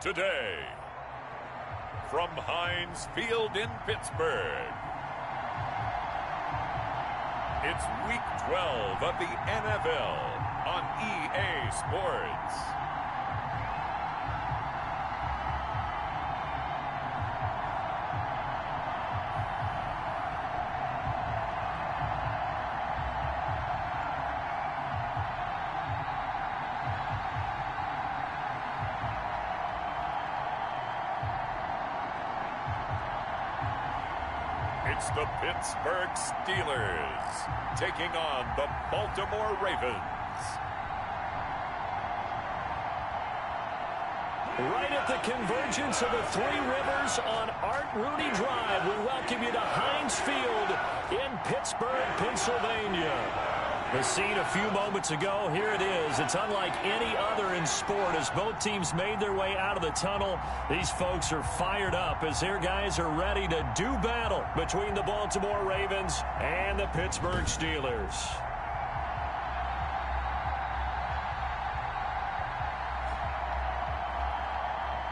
today, from Heinz Field in Pittsburgh, it's Week 12 of the NFL on EA Sports. It's the Pittsburgh Steelers taking on the Baltimore Ravens. Right at the convergence of the Three Rivers on Art Rooney Drive, we welcome you to Heinz Field in Pittsburgh, Pennsylvania. The scene a few moments ago, here it is. It's unlike any other in sport as both teams made their way out of the tunnel. These folks are fired up as their guys are ready to do battle between the Baltimore Ravens and the Pittsburgh Steelers.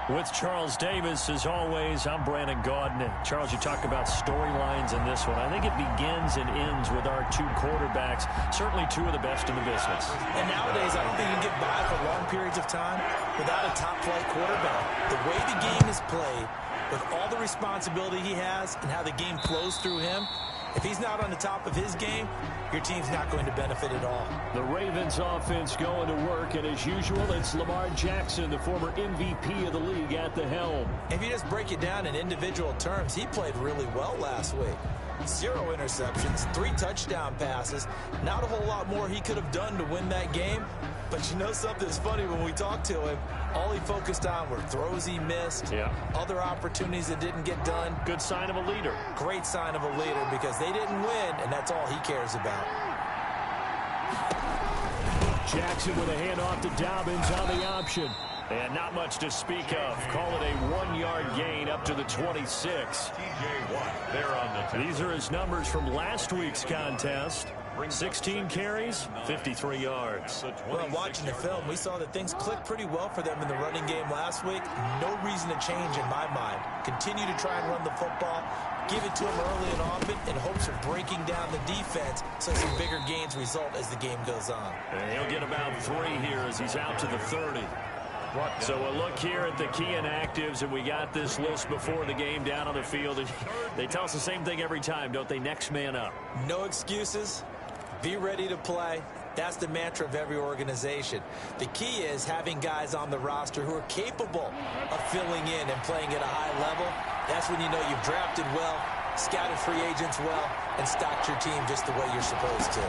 With Charles Davis, as always, I'm Brandon Gaudin. Charles, you talk about storylines in this one. I think it begins and ends with our two quarterbacks, certainly two of the best in the business. And nowadays, I don't think you can get by for long periods of time without a top-flight quarterback. The way the game is played, with all the responsibility he has and how the game flows through him, if he's not on the top of his game, your team's not going to benefit at all. The Ravens offense going to work, and as usual, it's Lamar Jackson, the former MVP of the league, at the helm. If you just break it down in individual terms, he played really well last week. 0 interceptions, 3 touchdown passes. Not a whole lot more he could have done to win that game. But you know something's funny, when we talked to him, all he focused on were throws he missed, other opportunities that didn't get done. Good sign of a leader. Great sign of a leader because they didn't win, and that's all he cares about. Jackson with a handoff to Dobbins on the option. And not much to speak of. Call it a 1-yard gain up to the 26. These are his numbers from last week's contest. 16 carries, 53 yards. Well, watching the film, we saw that things clicked pretty well for them in the running game last week. No reason to change in my mind. Continue to try and run the football. Give it to him early and often in hopes of breaking down the defense so some bigger gains result as the game goes on. And he'll get about 3 here as he's out to the 30. So a look here at the key inactives, and we got this list before the game down on the field. And they tell us the same thing every time, don't they? Next man up. No excuses. Be ready to play. That's the mantra of every organization. The key is having guys on the roster who are capable of filling in and playing at a high level. That's when you know you've drafted well, scouted free agents well, and stocked your team just the way you're supposed to.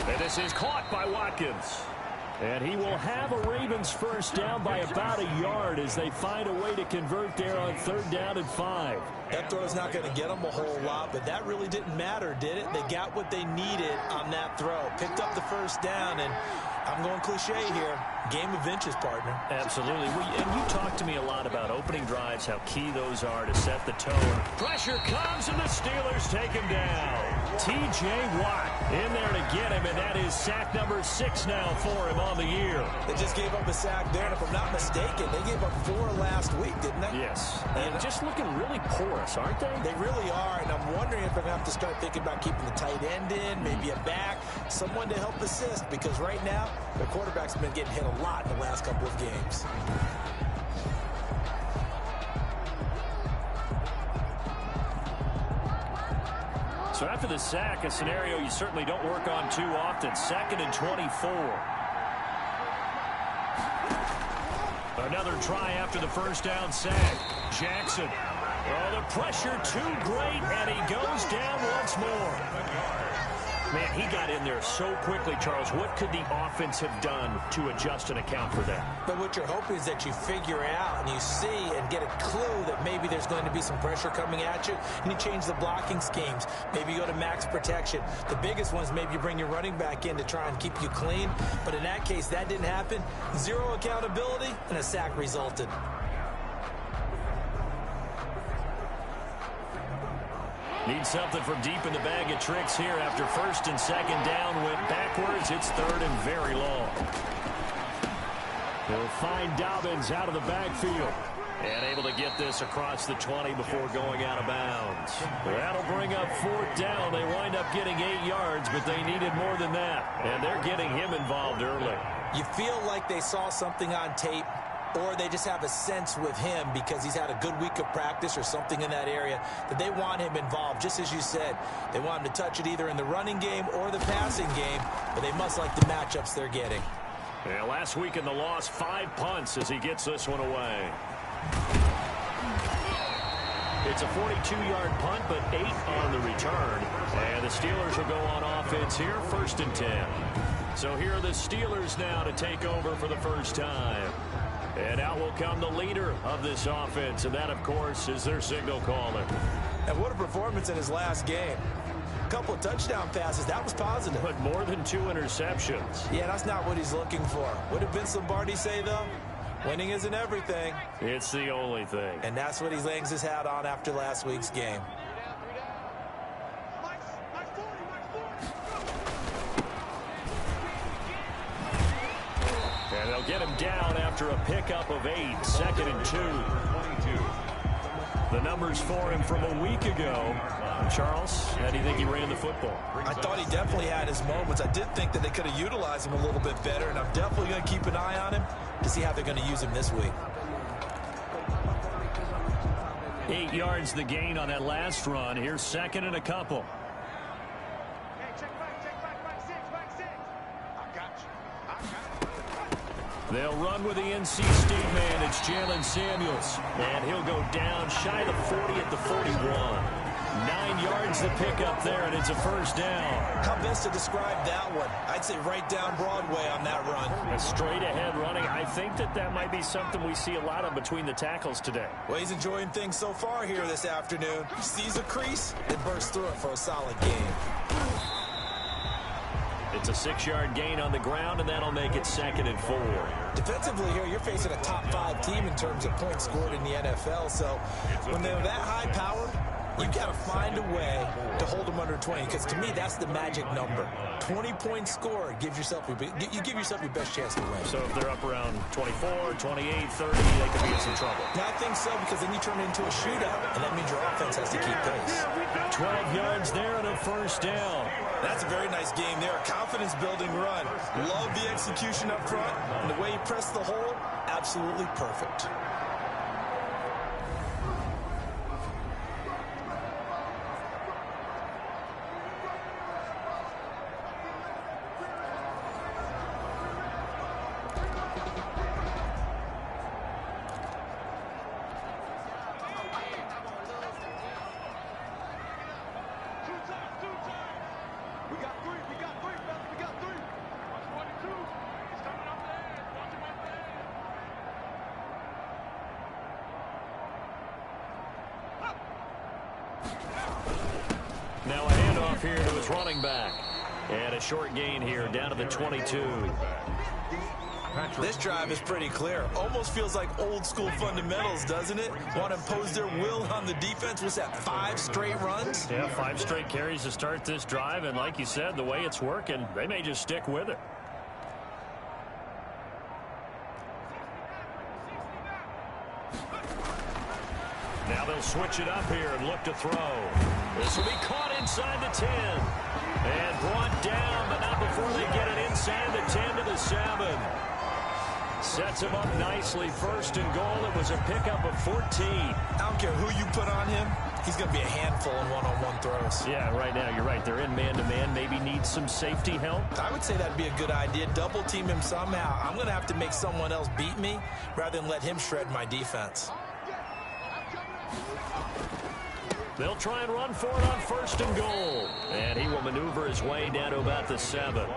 And this is caught by Watkins. And he will have a Ravens first down by about a yard as they find a way to convert there on 3rd down and 5. That throw's not going to get them a whole lot, but that really didn't matter, did it? They got what they needed on that throw. Picked up the first down, and I'm going cliche here. Game of inches, partner. Absolutely. And you talk to me a lot about opening drives, how key those are to set the tone. Pressure comes, and the Steelers take him down. T.J. Watt in there to get him, and that is sack number 6 now for him on the year. They just gave up a sack there, and if I'm not mistaken, they gave up 4 last week, didn't they? Yes. And just looking really porous, aren't they? They really are, and I'm wondering if they're going to have to start thinking about keeping the tight end in, maybe a back, someone to help assist, because right now, their quarterback's been getting hit a lot in the last couple of games. So after the sack, a scenario you certainly don't work on too often. 2nd and 24. Another try after the first down sack. Jackson. Oh, the pressure too great, and he goes down once more. Man, he got in there so quickly, Charles. What could the offense have done to adjust and account for that? But what you're hoping is that you figure out and you see and get a clue that maybe there's going to be some pressure coming at you, and you change the blocking schemes. Maybe you go to max protection. The biggest one is maybe you bring your running back in to try and keep you clean. But in that case, that didn't happen. 0 accountability, and a sack resulted. Need something from deep in the bag of tricks here after 1st and 2nd down. Went backwards. It's 3rd and very long. He'll find Dobbins out of the backfield. And able to get this across the 20 before going out of bounds. That'll bring up 4th down. They wind up getting 8 yards, but they needed more than that. And they're getting him involved early. You feel like they saw something on tape, or they just have a sense with him because he's had a good week of practice or something in that area that they want him involved. Just as you said, they want him to touch it either in the running game or the passing game, but they must like the matchups they're getting. Yeah, last week in the loss, 5 punts as he gets this one away. It's a 42-yard punt, but 8 on the return. And the Steelers will go on offense here, 1st and 10. So here are the Steelers now to take over for the first time. And out will come the leader of this offense, and that, of course, is their signal caller. And what a performance in his last game. A couple of touchdown passes. That was positive. But more than 2 interceptions. Yeah, that's not what he's looking for. What did Vince Lombardi say, though? Winning isn't everything. It's the only thing. And that's what he hangs his hat on after last week's game. And they'll get him down after a pickup of 8, 2nd and 2. The numbers for him from a week ago. Charles, how do you think he ran the football? I thought he definitely had his moments. I did think that they could have utilized him a little bit better, and I'm definitely going to keep an eye on him to see how they're going to use him this week. 8 yards the gain on that last run. Here's 2nd and a couple. They'll run with the NC State man. It's Jalen Samuels. And he'll go down shy of the 40 at the 41. 9 yards to pick up there, and it's a 1st down. How best to describe that one? I'd say right down Broadway on that run. A straight-ahead running. I think that might be something we see a lot of between the tackles today. Well, he's enjoying things so far here this afternoon. Sees a crease and bursts through it for a solid game. It's a 6-yard gain on the ground, and that'll make it 2nd and 4. Defensively here, you're facing a top 5 team in terms of points scored in the NFL. So when they're that high powered, you've got to find a way to hold them under 20, because to me, that's the magic number. 20 points scored gives yourself you give yourself your best chance to win. So if they're up around 24, 28, 30, they could be in some trouble. I think so, because then you turn it into a shootout, and that means your offense has to keep pace. 12 yards there and a 1st down. That's a very nice game there. A confidence-building run. Love the execution up front, and the way he pressed the hole, absolutely perfect. Now a handoff here to his running back. And a short gain here down to the 22. This drive is pretty clear. Almost feels like old school fundamentals, doesn't it? Want to impose their will on the defense. Was that 5 straight runs? Yeah, 5 straight carries to start this drive. And like you said, the way it's working, they may just stick with it. Now they'll switch it up here and look to throw. This will be caught inside the 10. And brought down, but not before they get it inside the 10 to the 7. Sets him up nicely. 1st and goal. It was a pickup of 14. I don't care who you put on him. He's going to be a handful in one-on-one throws. Yeah, right now, you're right. They're in man-to-man. Maybe needs some safety help. I would say that'd be a good idea. Double team him somehow. I'm going to have to make someone else beat me rather than let him shred my defense. They'll try and run for it on 1st and goal. And he will maneuver his way down to about the 7.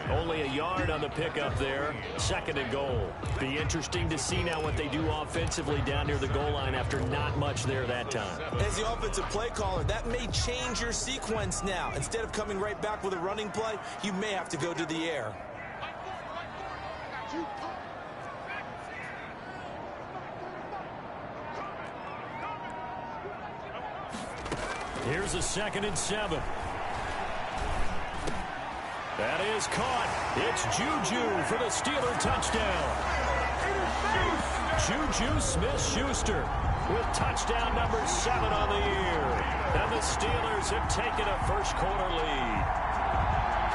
Only a yard on the pickup there. 2nd and goal. Be interesting to see now what they do offensively down near the goal line after not much there that time. As the offensive play caller, that may change your sequence now. Instead of coming right back with a running play, you may have to go to the air. Here's a 2nd and 7. That is caught. It's Juju for the Steeler touchdown. Juju Smith-Schuster with touchdown number 7 on the year. And the Steelers have taken a first-quarter lead.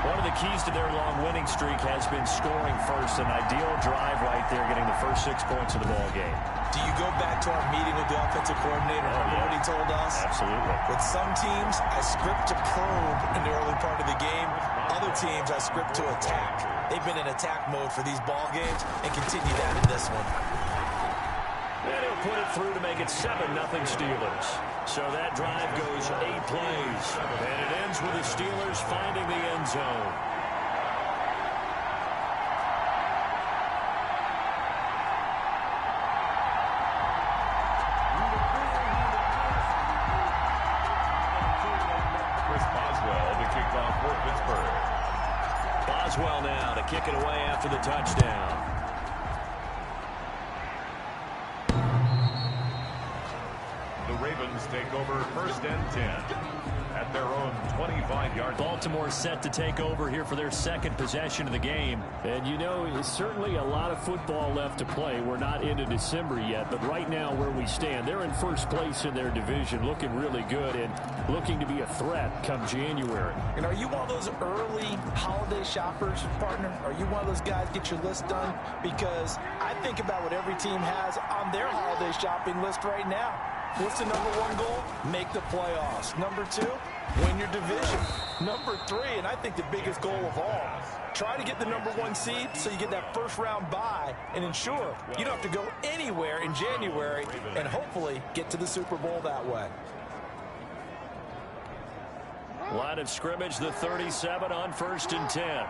One of the keys to their long winning streak has been scoring first. An ideal drive right there, getting the first 6 points of the ball game. Do you go back to our meeting with the offensive coordinator? Remember what he told us? Absolutely. With some teams, I script to probe in the early part of the game. Other teams, I script to attack. They've been in attack mode for these ball games and continue that in this one. And he'll put it through to make it 7-0 Steelers. So that drive goes 8 plays. And it ends with the Steelers finding the end zone. Boswell now to kick it away after the touchdown. The Ravens take over 1st and 10 at their own 25-yard. Baltimore set to take over here for their second possession of the game. And you know, it's certainly a lot of football left to play. We're not into December yet, but right now where we stand, they're in first place in their division, looking really good and looking to be a threat come January. And are you one of those early holiday shoppers, partner? Are you one of those guys get your list done? Because I think about what every team has on their holiday shopping list right now. What's the number 1 goal? Make the playoffs. Number 2, win your division. Number 3, and I think the biggest goal of all, try to get the number 1 seed so you get that first-round bye and ensure you don't have to go anywhere in January and hopefully get to the Super Bowl that way. Line of scrimmage, the 37 on 1st and 10.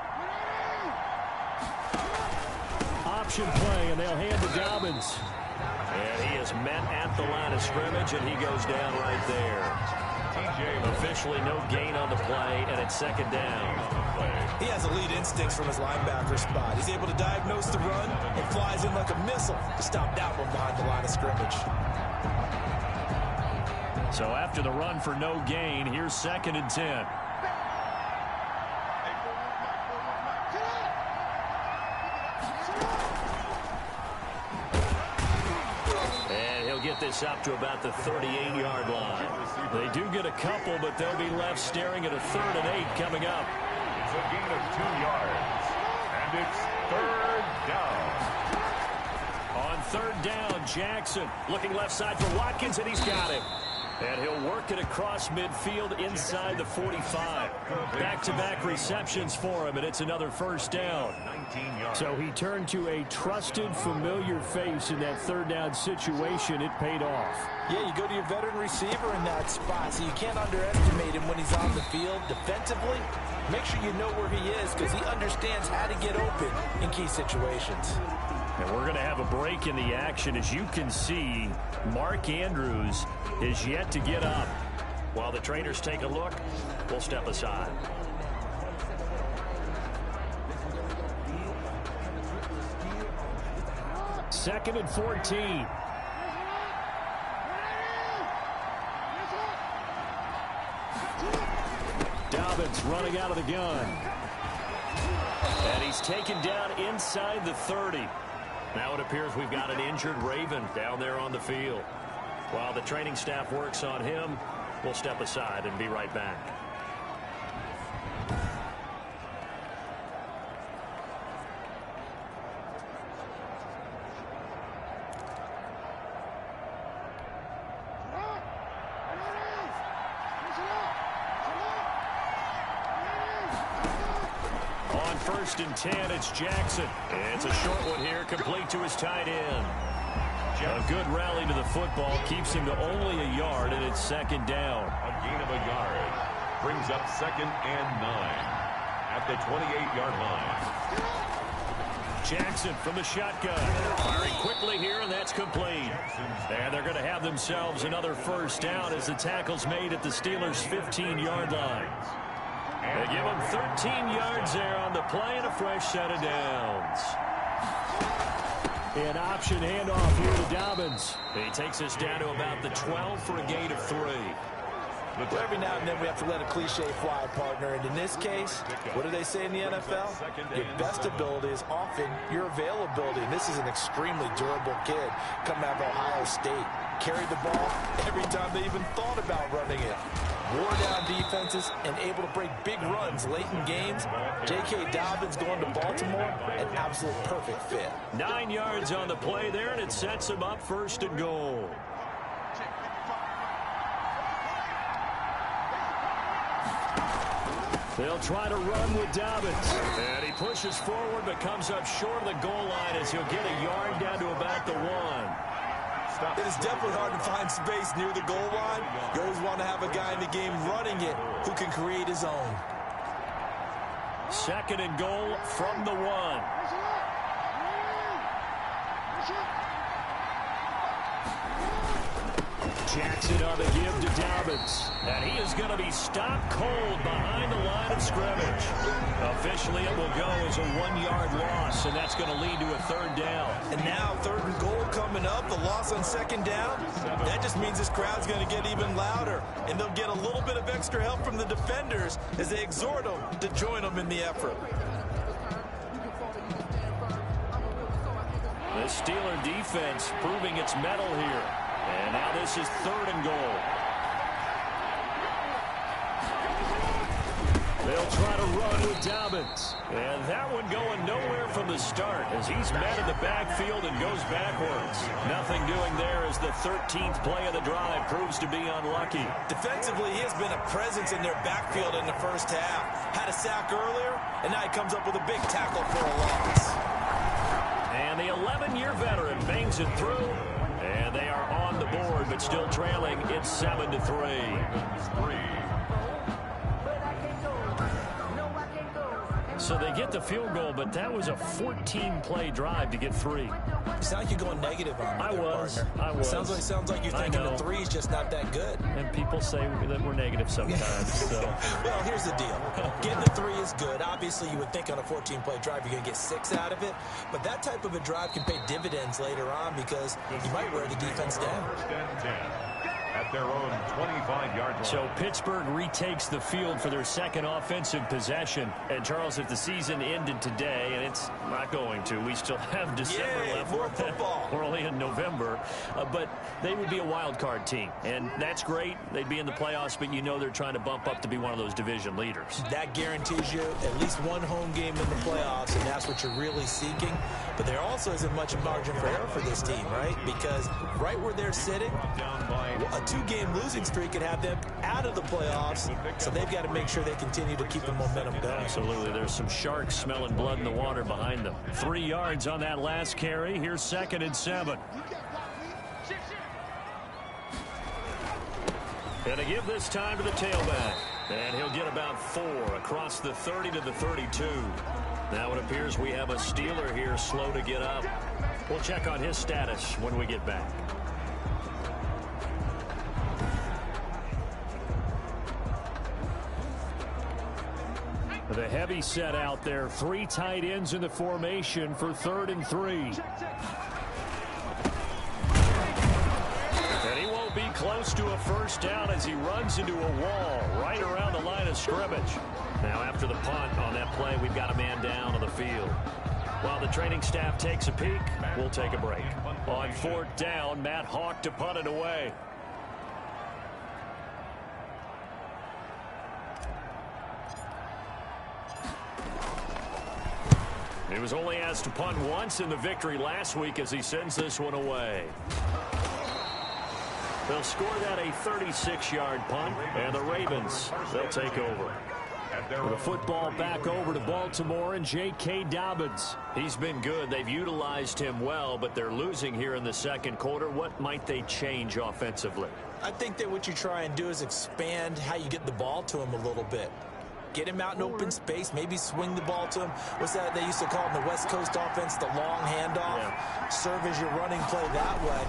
Option play, and they'll hand to Dobbins. And he is met at the line of scrimmage, and he goes down right there. Officially no gain on the play, and it's 2nd down. He has elite instincts from his linebacker spot. He's able to diagnose the run and flies in like a missile to stop that one behind the line of scrimmage. So after the run for no gain, here's 2nd and 10. Get this up to about the 38-yard line. They do get a couple, but they'll be left staring at a 3rd and 8 coming up. It's a gain of 2 yards, and it's 3rd down. On 3rd down, Jackson looking left side for Watkins, and he's got him. And he'll work it across midfield inside the 45. Back-to-back receptions for him, and it's another 1st down. So he turned to a trusted, familiar face in that 3rd down situation. It paid off. Yeah, you go to your veteran receiver in that spot, so you can't underestimate him when he's on the field. Defensively, make sure you know where he is because he understands how to get open in key situations. And we're going to have a break in the action. As you can see, Mark Andrews is yet to get up. While the trainers take a look, we'll step aside. Second and 14. Dobbins running out of the gun. And he's taken down inside the 30. Now it appears we've got an injured Raven down there on the field. While the training staff works on him, we'll step aside and be right back. On 1st and 10, it's Jackson. It's a short one here, complete to his tight end. A good rally to the football keeps him to only a yard, and it's 2nd down. A gain of a yard brings up 2nd and 9 at the 28-yard line. Jackson from the shotgun, firing quickly here, and that's complete. And they're going to have themselves another 1st down as the tackle's made at the Steelers' 15-yard line. They give him 13 yards there on the play and a fresh set of downs. An option handoff here to Dobbins. He takes us down to about the 12 for a gain of 3. Well, every now and then we have to let a cliche fly, partner. And in this case, what do they say in the NFL? Your best ability is often your availability. And this is an extremely durable kid coming out of Ohio State. Carried the ball every time they even thought about running it. Wore down defenses and able to break big runs late in games. J.K. Dobbins going to Baltimore, an absolute perfect fit. 9 yards on the play there, and it sets him up 1st and goal. They'll try to run with Dobbins. And he pushes forward but comes up short of the goal line as he'll get a yard down to about the 1. It is definitely hard to find space near the goal line. You always want to have a guy in the game running it who can create his own. 2nd and goal from the 1. Jackson on the give to Dobbins. And he is going to be stopped cold behind the line of scrimmage. Officially, it will go as a 1-yard loss, and that's going to lead to a 3rd down. And now 3rd and goal coming up, the loss on 2nd down. That just means this crowd's going to get even louder, and they'll get a little bit of extra help from the defenders as they exhort them to join them in the effort. The Steeler defense proving its mettle here. And now this is 3rd and goal. They'll try to run with Dobbins. And that one going nowhere from the start as he's met in the backfield and goes backwards. Nothing doing there as the 13th play of the drive proves to be unlucky. Defensively, he has been a presence in their backfield in the first half. Had a sack earlier, and now he comes up with a big tackle for a loss. And the 11-year veteran bangs it through. And they are on the board, but still trailing. It's 7-3. So they get the field goal, but that was a 14-play drive to get 3. You sound like you're going negative on me. I was. Sounds like you're thinking the 3's just not that good. And people say that we're negative sometimes. So. Well, here's the deal. Getting the 3 is good. Obviously, you would think on a 14-play drive you're going to get 6 out of it. But that type of a drive can pay dividends later on because you might wear the defense down. At their own 25-yard line. So Pittsburgh retakes the field for their 2nd offensive possession. And Charles, if the season ended today, and it's not going to, we still have December left. More football. We're only in November. But they would be a wild card team. And that's great. They'd be in the playoffs, but you know they're trying to bump up to be one of those division leaders. That guarantees you at least one home game in the playoffs, and that's what you're really seeking. But there also isn't much margin for error for this team, right? Because right where they're sitting, a 2-game losing streak could have them out of the playoffs, so they've got to make sure they continue to keep the momentum going. Absolutely. There's some sharks smelling blood in the water behind them. 3 yards on that last carry. Here's 2nd and 7. And to give this time to the tailback. And he'll get about 4 across the 30 to the 32. Now it appears we have a Steeler here slow to get up. We'll check on his status when we get back. The heavy set out there. 3 tight ends in the formation for 3rd and 3. And he won't be close to a 1st down as he runs into a wall right around the line of scrimmage. Now after the punt on that play, we've got a man down on the field. While the training staff takes a peek, we'll take a break. On 4th down, Matt Hawk to punt it away. He was only asked to punt once in the victory last week as he sends this one away. They'll score that a 36-yard punt, and the Ravens, they'll take over. The football back over to Baltimore and J.K. Dobbins. He's been good. They've utilized him well, but they're losing here in the 2nd quarter. What might they change offensively? I think that what you try and do is expand how you get the ball to him a little bit. Get him out in open space, maybe swing the ball to him. What's that they used to call in the West Coast offense, the long handoff? Yeah. Serve as your running play that way,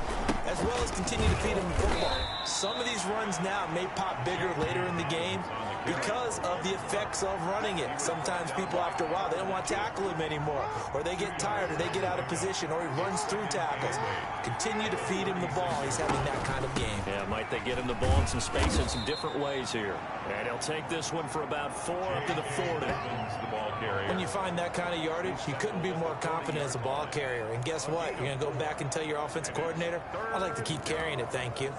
as well as continue to feed him the football. Some of these runs now may pop bigger later in the game because of the effects of running it. Sometimes people, after a while, they don't want to tackle him anymore, or they get tired, or they get out of position, or he runs through tackles. Continue to feed him the ball. He's having that kind of game. Yeah, it might it. They get him the ball in some space in some different ways here. And he'll take this one for about 4 up to the 40. When you find that kind of yardage, you couldn't be more confident as a ball carrier. And guess what? You're going to go back and tell your offensive coordinator, I'd like to keep carrying it, thank you.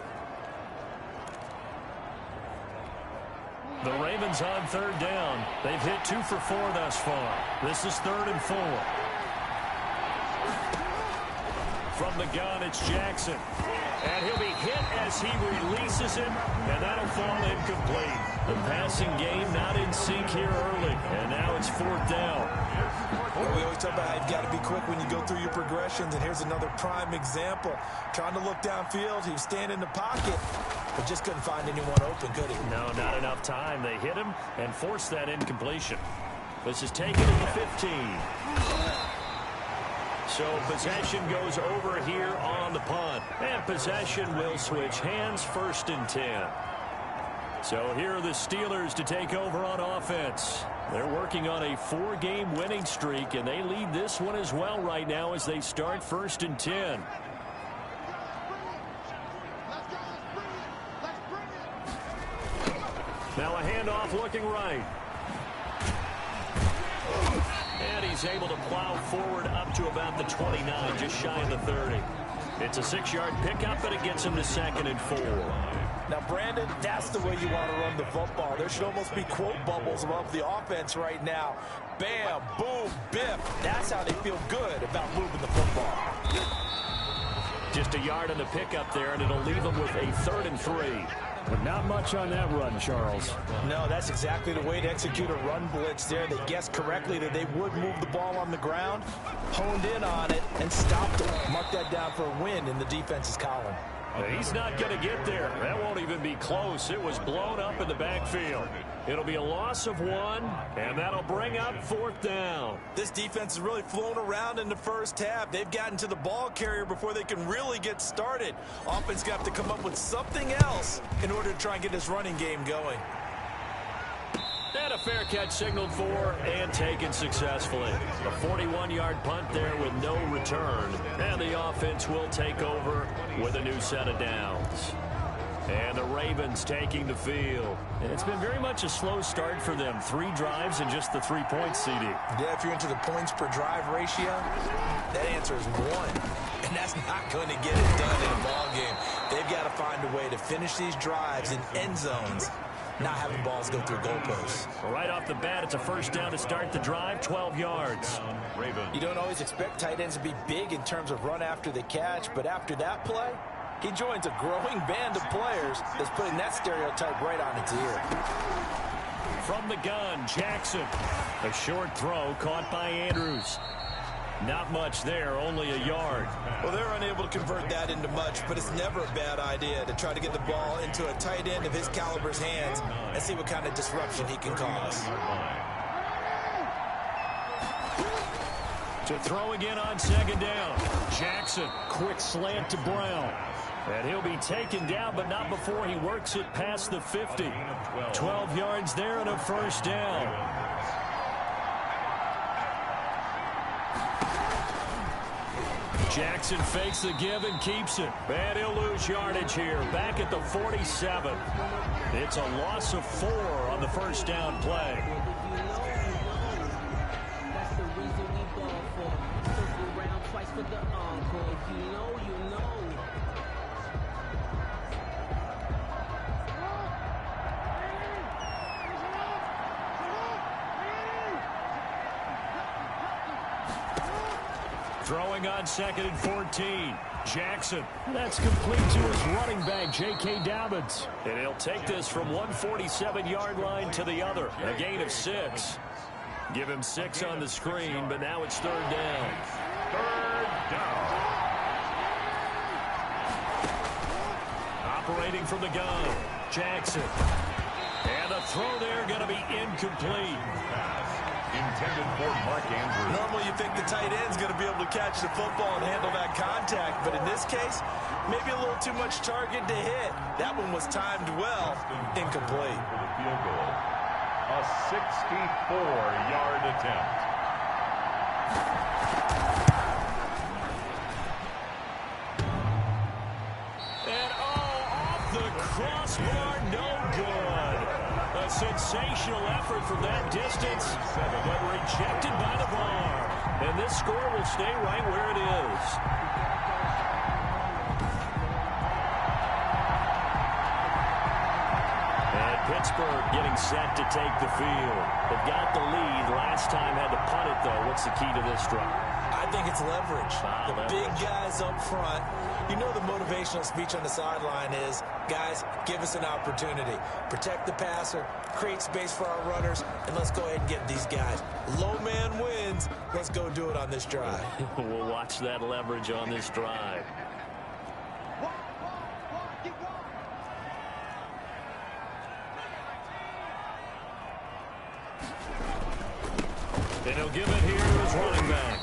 The Ravens on 3rd down. They've hit 2 for 4 thus far. This is 3rd and 4. From the gun, it's Jackson. And he'll be hit as he releases it, and that'll fall incomplete. The passing game not in sync here early, and now it's 4th down. Well, we always talk about how you've got to be quick when you go through your progressions, and here's another prime example. Trying to look downfield, he was standing in the pocket, but just couldn't find anyone open, could he? No, not enough time. They hit him and forced that incompletion. This is taken at the 15. So possession goes over here on the punt. And possession will switch hands, 1st and 10. So here are the Steelers to take over on offense. They're working on a 4-game winning streak, and they lead this one as well right now as they start 1st and 10. Now a handoff looking right. And he's able to plow forward up to about the 29, just shy of the 30. It's a 6-yard pickup, but it gets him to 2nd and 4. Now, Brandon, that's the way you want to run the football. There should almost be quote bubbles above the offense right now. Bam, boom, biff. That's how they feel good about moving the football. Just a yard on the pickup there, and it'll leave them with a 3rd and 3. But not much on that run, Charles. No, that's exactly the way to execute a run blitz there. They guessed correctly that they would move the ball on the ground, honed in on it, and stopped it. Mark that down for a win in the defense's column. He's not going to get there. That won't even be close. It was blown up in the backfield. It'll be a loss of 1, and that'll bring up 4th down. This defense has really flown around in the first half. They've gotten to the ball carrier before they can really get started. Offense got to come up with something else in order to try and get this running game going. And a fair catch signaled for and taken successfully. A 41-yard punt there with no return. And the offense will take over with a new set of downs. And the Ravens taking the field. And it's been very much a slow start for them. 3 drives and just the 3 points, CD. Yeah, if you're into the points per drive ratio, that answer is 1. And that's not going to get it done in a ball game. They've got to find a way to finish these drives in end zones, not having balls go through goalposts. Right off the bat, it's a 1st down to start the drive, 12 yards. You don't always expect tight ends to be big in terms of run after the catch, but after that play, he joins a growing band of players that's putting that stereotype right on its ear. From the gun, Jackson. A short throw caught by Andrews. Not much there, only a yard. Well, they're unable to convert that into much, but it's never a bad idea to try to get the ball into a tight end of his caliber's hands and see what kind of disruption he can cause. To throw again on 2nd down. Jackson, quick slant to Brown. And he'll be taken down, but not before he works it past the 50. 12 yards there and a 1st down. Jackson fakes the give and keeps it. And he'll lose yardage here. Back at the 47. It's a loss of 4 on the 1st down play. That's the reason we ball for. Circle around twice for the encore. If you know, you know. Throwing on 2nd and 14. Jackson. That's complete to his running back, J.K. Dobbins. And he'll take this from one 47-yard line to the other. A gain of 6. Give him 6 on the screen, but now it's 3rd down. 3rd down. Operating from the gun, Jackson. And the throw there going to be incomplete. Intended for Mark Andrews. Normally you think the tight end's going to be able to catch the football and handle that contact, but in this case, maybe a little too much target to hit. That one was timed well, incomplete. For the field goal, a 64-yard attempt. And off the crossbar, no good. A sensational effort from that distance, but rejected by the bar. And this score will stay right where it is. And Pittsburgh getting set to take the field. They've got the lead. Last time had to punt it, though. What's the key to this drive? I think it's leverage. The big guys up front. You know the motivational speech on the sideline is, guys, give us an opportunity. Protect the passer, create space for our runners, and let's go ahead and get these guys. Low man wins. Let's go do it on this drive. We'll watch that leverage on this drive. And he'll give it here to his running back.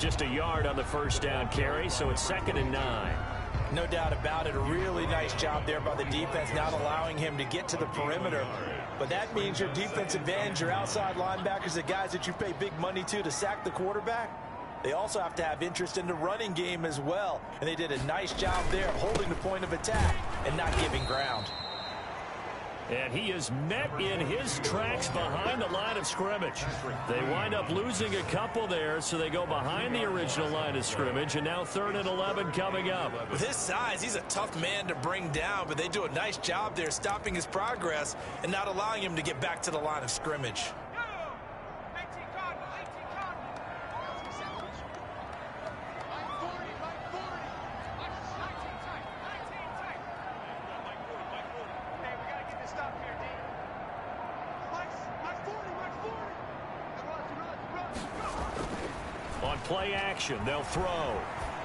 Just a yard on the first down carry, so it's 2nd and 9. No doubt about it. A really nice job there by the defense, not allowing him to get to the perimeter. But that means your defensive ends, your outside linebackers, the guys that you pay big money to sack the quarterback, they also have to have interest in the running game as well. And they did a nice job there holding the point of attack and not giving ground. And he is met in his tracks behind the line of scrimmage. They wind up losing a couple there, so they go behind the original line of scrimmage, and now 3rd and 11 coming up. With his size, he's a tough man to bring down, but they do a nice job there stopping his progress and not allowing him to get back to the line of scrimmage. On play action, they'll throw.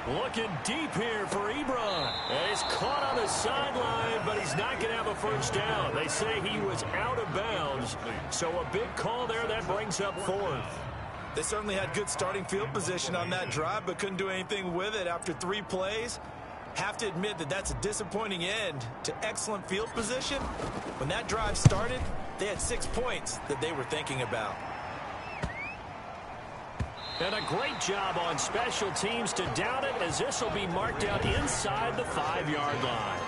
Looking deep here for Ebron. And he's caught on the sideline, but he's not going to have a first down. They say he was out of bounds. So a big call there that brings up 4th. They certainly had good starting field position on that drive, but couldn't do anything with it after 3 plays. Have to admit that that's a disappointing end to excellent field position. When that drive started, they had 6 points that they were thinking about. And a great job on special teams to down it, as this will be marked out inside the 5-yard line.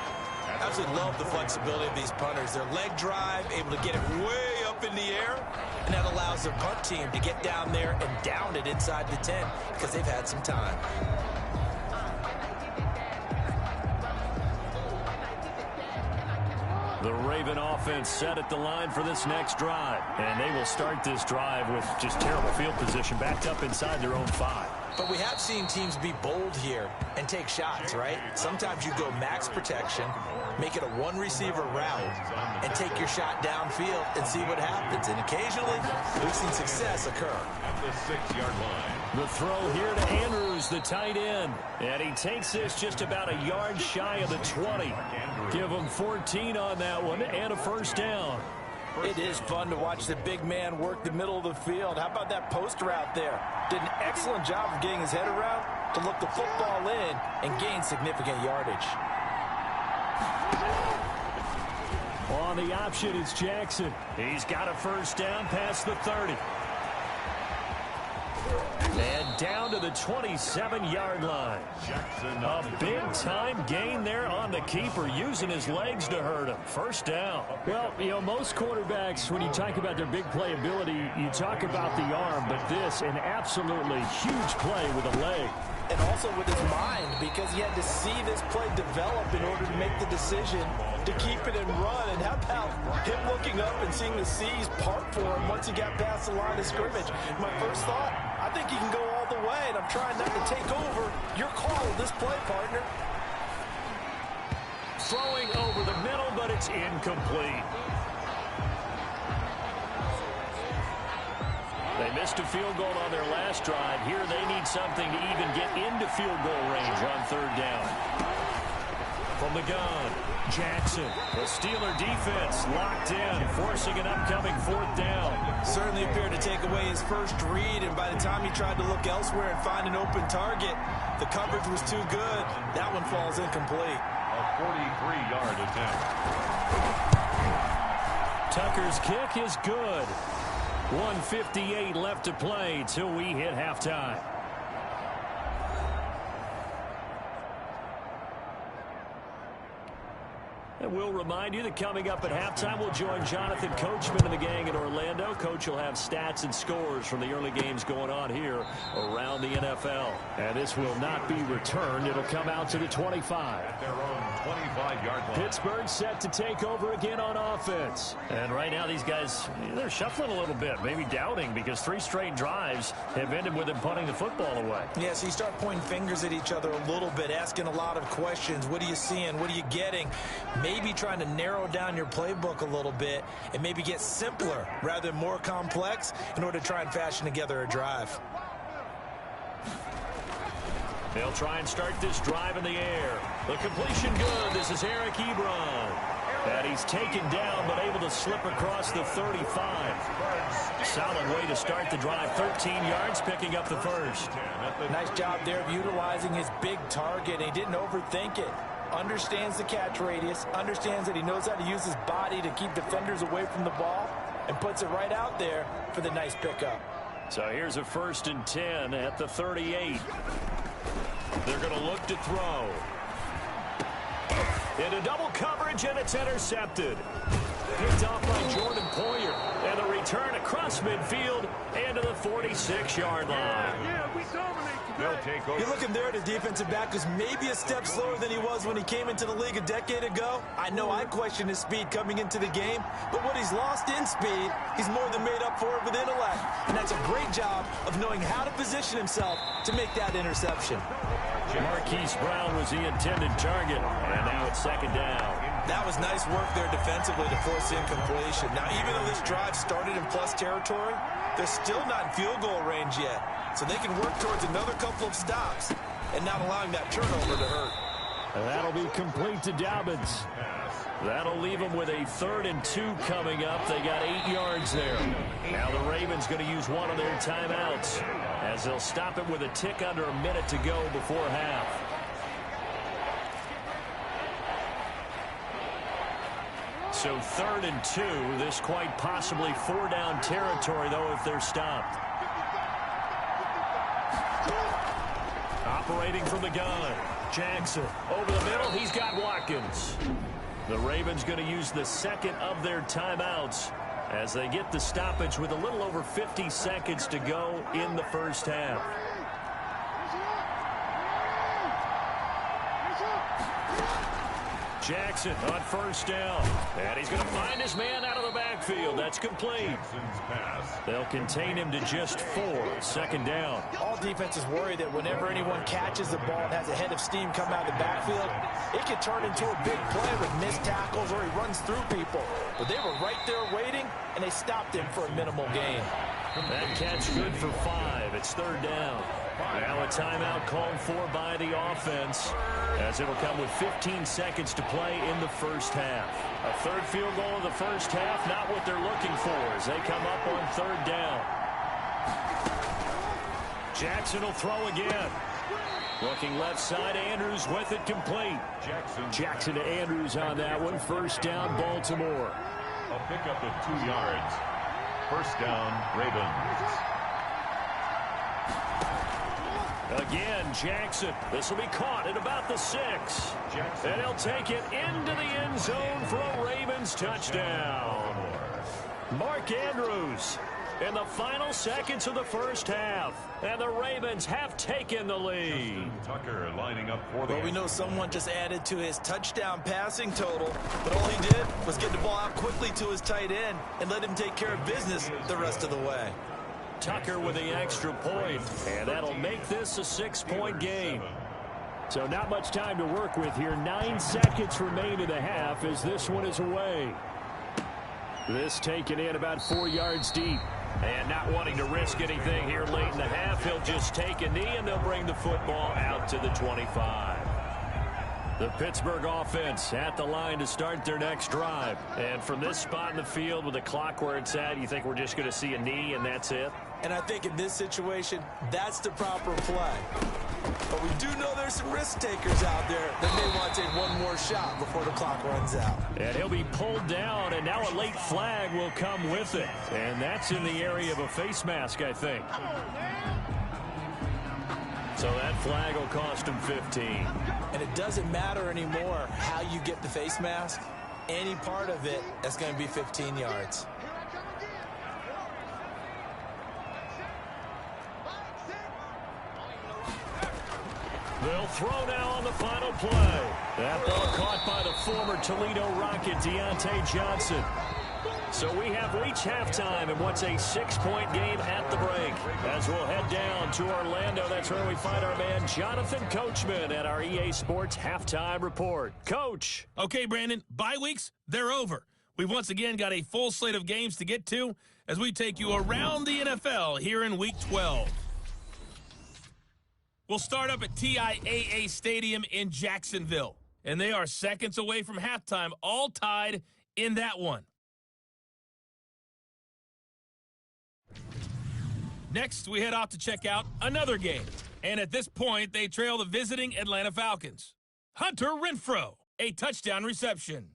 Absolutely love the flexibility of these punters. Their leg drive, able to get it way up in the air, and that allows their punt team to get down there and down it inside the 10 because they've had some time. The Raven offense set at the line for this next drive. And they will start this drive with just terrible field position, backed up inside their own 5. But we have seen teams be bold here and take shots, right? Sometimes you go max protection, make it a one-receiver route, and take your shot downfield and see what happens. And occasionally, we've seen success occur. At the 6-yard line. The throw here to Andrews, the tight end. And he takes this just about a yard shy of the 20. Give him 14 on that one and a first down. It is fun to watch the big man work the middle of the field. How about that post route there? Did an excellent job of getting his head around to look the football in and gain significant yardage. On the option, it's Jackson. He's got a first down past the 30. And down to the 27-yard line. A big-time gain there on the keeper, using his legs to hurt him. First down. Well, you know, most quarterbacks, when you talk about their big playability, you talk about the arm, but this, an absolutely huge play with a leg. And also with his mind, because he had to see this play develop in order to make the decision to keep it and run. And how about him looking up and seeing the seas part for him once he got past the line of scrimmage? My first thought, I think he can go all the way, and I'm trying not to take over. Your call with this play, partner. Throwing over the middle, but it's incomplete. They missed a field goal on their last drive. Here they need something to even get into field goal range on 3rd down. From the gun, Jackson. The Steeler defense locked in, forcing an upcoming 4th down. Certainly appeared to take away his first read, and by the time he tried to look elsewhere and find an open target, the coverage was too good. That one falls incomplete. A 43-yard attempt. Tucker's kick is good. 1:58 left to play till we hit halftime. And we'll remind you that coming up at halftime, we'll join Jonathan Coachman and the gang in Orlando. Coach will have stats and scores from the early games going on here around the NFL. And this will not be returned. It'll come out to the 25. At their own 25-yard line. Pittsburgh set to take over again on offense. And right now these guys, they're shuffling a little bit, maybe doubting, because 3 straight drives have ended with them punting the football away. Yeah, so you start pointing fingers at each other a little bit, asking a lot of questions. What are you seeing? What are you getting? Maybe trying to narrow down your playbook a little bit and maybe get simpler rather than more complex in order to try and fashion together a drive. They'll try and start this drive in the air. The completion good. This is Eric Ebron. And he's taken down but able to slip across the 35. Solid way to start the drive. 13 yards, picking up the first. Nice job there of utilizing his big target. He didn't overthink it. Understands the catch radius, understands that he knows how to use his body to keep defenders away from the ball, and puts it right out there for the nice pickup. So here's a 1st and 10 at the 38. They're going to look to throw. Into double coverage, and it's intercepted. Picked off by Jordan Poyer. And the return across midfield and to the 46-yard line. They'll take over. You're looking there at a defensive back who's maybe a step slower than he was when he came into the league a decade ago. I know I questioned his speed coming into the game, but what he's lost in speed, he's more than made up for it with intellect. And that's a great job of knowing how to position himself to make that interception. Marquise Brown was the intended target, and now it's 2nd down. That was nice work there defensively to force incompletion. Now, even though this drive started in plus territory, they're still not in field goal range yet. So they can work towards another couple of stops and not allowing that turnover to hurt. And that'll be complete to Dobbins. That'll leave them with a 3rd and 2 coming up. They got 8 yards there. Now the Ravens going to use one of their timeouts as they'll stop it with a tick under a minute to go before half. So 3rd and 2. This quite possibly 4-down territory, though, if they're stopped. Operating from the gun. Jackson over the middle. He's got Watkins. The Ravens going to use the 2nd of their timeouts as they get the stoppage with a little over 50 seconds to go in the first half. Jackson on 1st down. And he's going to find his man out of the backfield. That's complete. They'll contain him to just 4. 2nd down. All defenses worry that whenever anyone catches the ball and has a head of steam come out of the backfield, it can turn into a big play with missed tackles or he runs through people. But they were right there waiting, and they stopped him for a minimal gain. That catch good for 5. It's 3rd down. Now a timeout called for by the offense as it'll come with 15 seconds to play in the first half. A 3rd field goal in the first half, not what they're looking for as they come up on 3rd down. Jackson will throw again. Looking left side, Andrews with it complete. Jackson to Andrews on that one. 1st down, Baltimore. A pickup of 2 yards. 1st down, Ravens. Again, Jackson. This will be caught at about the 6. Jackson. And he'll take it into the end zone for a Ravens touchdown. Mark Andrews in the final seconds of the first half. And the Ravens have taken the lead. Tucker lining up for the... Well, we know someone just added to his touchdown passing total, but all he did was get the ball out quickly to his tight end and let him take care of business the rest of the way. Tucker with the extra point, and that'll make this a 6-point game. So not much time to work with here. 9 seconds remain in the half as this one is away. This taken in about 4 yards deep. And not wanting to risk anything here late in the half, he'll just take a knee and they'll bring the football out to the 25. The Pittsburgh offense at the line to start their next drive. And from this spot in the field with the clock where it's at, you think we're just going to see a knee and that's it? And I think in this situation, that's the proper play. But we do know there's some risk takers out there that may want to take one more shot before the clock runs out. And he'll be pulled down, and now a late flag will come with it. And that's in the area of a face mask, I think. So that flag will cost him 15. And it doesn't matter anymore how you get the face mask. Any part of it, that's going to be 15 yards. They'll throw now on the final play. That ball caught by the former Toledo Rocket, Deontay Johnson. So we have reached halftime in what's a 6-point game at the break. As we'll head down to Orlando, that's where we find our man Jonathan Coachman at our EA Sports Halftime Report. Coach. Okay, Brandon, bye weeks, they're over. We've once again got a full slate of games to get to as we take you around the NFL here in Week 12. We'll start up at TIAA Stadium in Jacksonville, and they are seconds away from halftime, all tied in that one. Next, we head off to check out another game, and at this point, they trail the visiting Atlanta Falcons. Hunter Renfrow, a touchdown reception.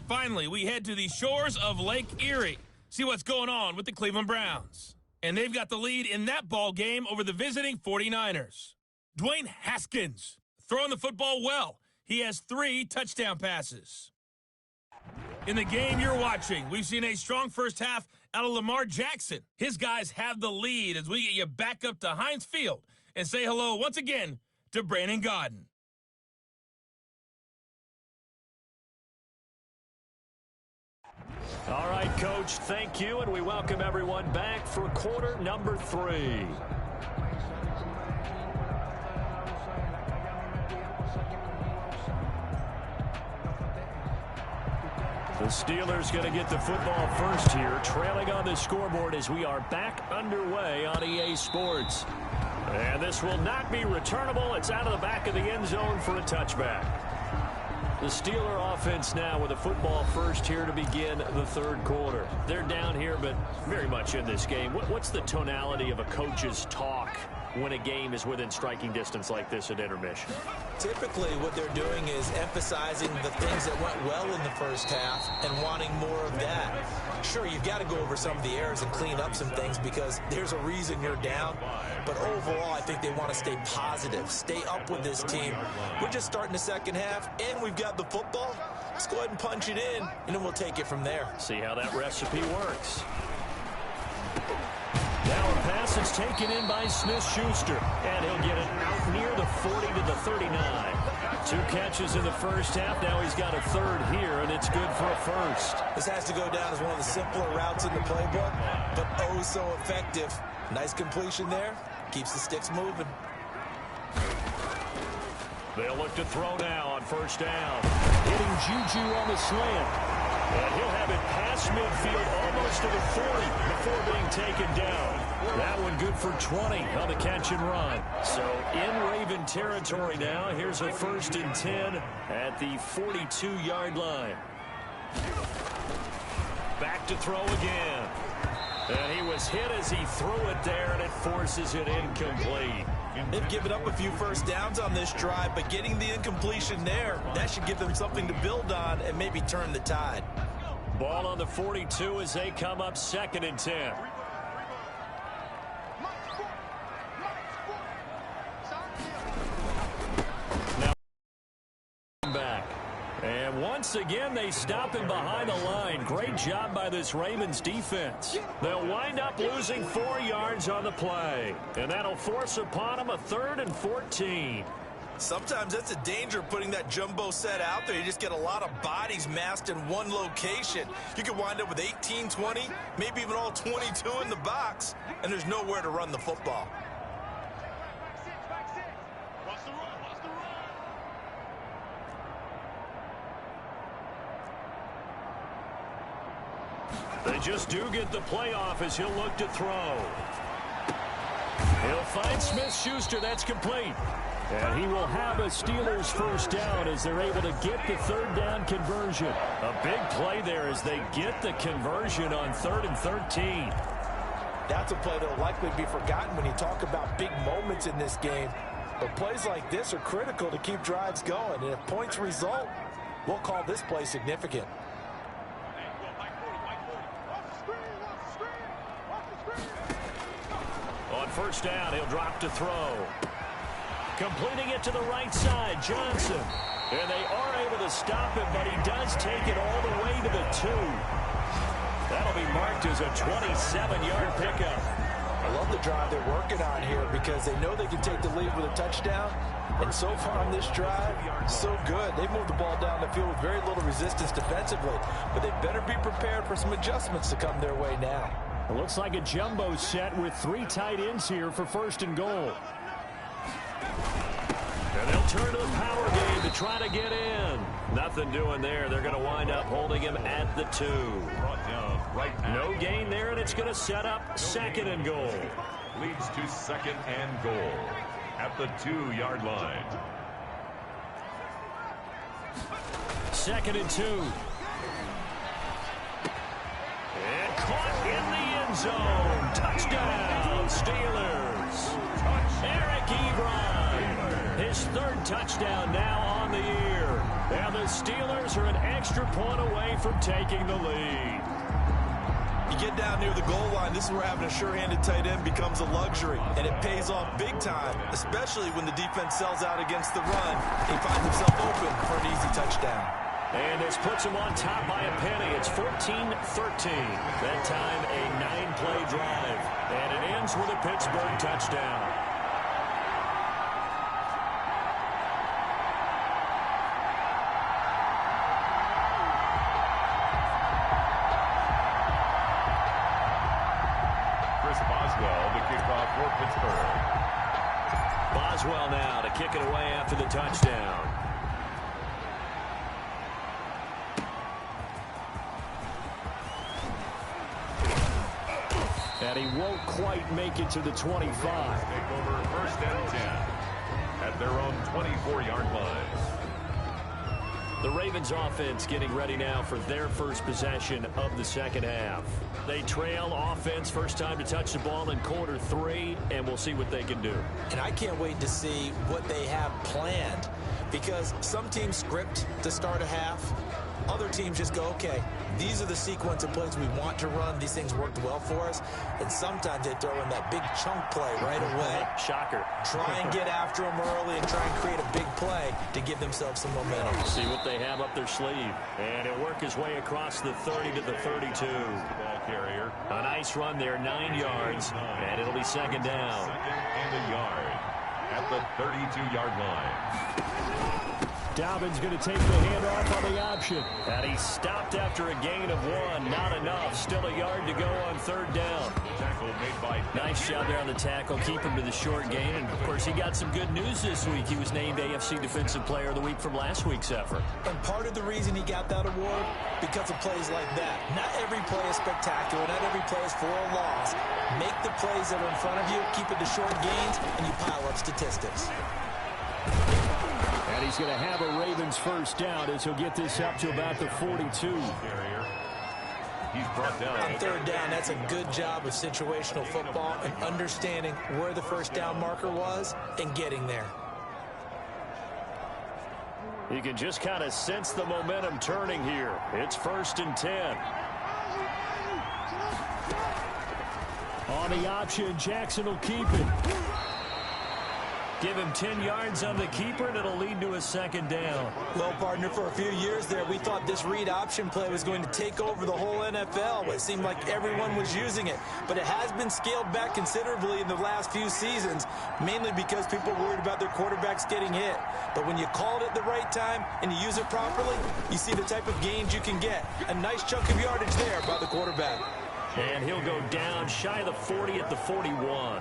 Finally, we head to the shores of Lake Erie, see what's going on with the Cleveland Browns. And they've got the lead in that ball game over the visiting 49ers. Dwayne Haskins throwing the football well. He has 3 touchdown passes. In the game you're watching, we've seen a strong first half out of Lamar Jackson. His guys have the lead as we get you back up to Heinz Field and say hello once again to Brandon Gaudin. All right, Coach, thank you, and we welcome everyone back for quarter number 3. The Steelers going to get the football first here, trailing on the scoreboard as we are back underway on EA Sports. And this will not be returnable. It's out of the back of the end zone for a touchback. The Steeler offense now with a football first here to begin the third quarter. They're down here, but very much in this game. What's the tonality of a coach's talk when a game is within striking distance like this at intermission? Typically, what they're doing is emphasizing the things that went well in the first half and wanting more of that. Sure, you've got to go over some of the errors and clean up some things because there's a reason you're down. But overall, I think they want to stay positive, stay up with this team. We're just starting the second half, and we've got the football. Let's go ahead and punch it in, and then we'll take it from there. See how that recipe works. Now a pass is taken in by Smith-Schuster, and he'll get it out near the 40 to the 39. 2 catches in the first half. Now he's got a third here, and it's good for a first. This has to go down as one of the simpler routes in the playbook, but oh so effective. Nice completion there. Keeps the sticks moving. They'll look to throw now on first down. Hitting Juju on the slant. And he'll have it past midfield almost to the 40 before being taken down. That one good for 20 on the catch and run. So in Raven territory now. Here's a 1st and 10 at the 42-yard line. Back to throw again. And he was hit as he threw it there, and it forces it incomplete. They've given up a few first downs on this drive, but getting the incompletion there, that should give them something to build on and maybe turn the tide. Ball on the 42 as they come up 2nd and 10. Now back. And once again, they stop him behind the line. Great job by this Ravens defense. They'll wind up losing 4 yards on the play. And that'll force upon them a 3rd and 14. Sometimes that's a danger putting that jumbo set out there. You just get a lot of bodies massed in one location. You could wind up with 18, 20, maybe even all 22 in the box, and there's nowhere to run the football. They just do get the playoff as he'll look to throw. He'll find Smith-Schuster. That's complete. And he will have a Steelers first down as they're able to get the 3rd down conversion. A big play there as they get the conversion on 3rd and 13. That's a play that will likely be forgotten when you talk about big moments in this game. But plays like this are critical to keep drives going. And if points result, we'll call this play significant. first down. He'll drop to throw. Completing it to the right side, Johnson. And they are able to stop him, but he does take it all the way to the 2. That'll be marked as a 27-yard pickup. I love the drive they're working on here because they know they can take the lead with a touchdown. And so far on this drive, so good. They moved the ball down the field with very little resistance defensively. But they better be prepared for some adjustments to come their way now. It looks like a jumbo set with 3 tight ends here for 1st and goal. And they'll turn to the power game to try to get in. Nothing doing there. They're going to wind up holding him at the 2. No gain there, and it's going to set up 2nd and goal. Leads to 2nd and goal at the 2-yard line. 2nd and 2. And caught in the end zone. Touchdown, Steelers. Eric Ebron. His 3rd touchdown now on the year. And the Steelers are an extra point away from taking the lead. You get down near the goal line, this is where having a sure-handed tight end becomes a luxury, and it pays off big time, especially when the defense sells out against the run. He finds himself open for an easy touchdown. And this puts him on top by a penny. It's 14-13. That time a 9-play drive, and it ends with a Pittsburgh touchdown. Boswell now to kick it away after the touchdown. And he won't quite make it to the 25. Take over 1st and 10 at their own 24-yard line. The Ravens offense getting ready now for their first possession of the 2nd half. They trail offense, first time to touch the ball in quarter 3, and we'll see what they can do. And I can't wait to see what they have planned, because some teams script to start a half. Other teams just go, okay, these are the sequence of plays we want to run. These things worked well for us. And sometimes they throw in that big chunk play right away. Shocker. Try and get after them early and try and create a big play to give themselves some momentum. See what they have up their sleeve. And he'll work his way across the 30 to the 32. Ball carrier. A nice run there, 9 yards. And it'll be 2nd down. 2nd and a yard at the 32-yard line. Dobbins going to take the handoff on the option. And he stopped after a gain of 1. Not enough. Still a yard to go on 3rd down. Tackle made by... Nice job there on the tackle. Keep him to the short gain. And, of course, he got some good news this week. He was named AFC Defensive Player of the Week from last week's effort. And part of the reason he got that award, because of plays like that. Not every play is spectacular. Not every play is for a loss. Make the plays that are in front of you, keep it to short gains, and you pile up statistics. And he's going to have a Ravens first down as he'll get this up to about the 42. He's brought down. On 3rd down, that's a good job of situational football and understanding where the first down marker was and getting there. You can just kind of sense the momentum turning here. It's 1st and 10. On the option, Jackson will keep it. Give him 10 yards on the keeper, and it'll lead to a 2nd down. Well, partner, for a few years there, we thought this read option play was going to take over the whole NFL. It seemed like everyone was using it. But it has been scaled back considerably in the last few seasons, mainly because people are worried about their quarterbacks getting hit. But when you call it at the right time and you use it properly, you see the type of gains you can get. A nice chunk of yardage there by the quarterback. And he'll go down shy of the 40 at the 41.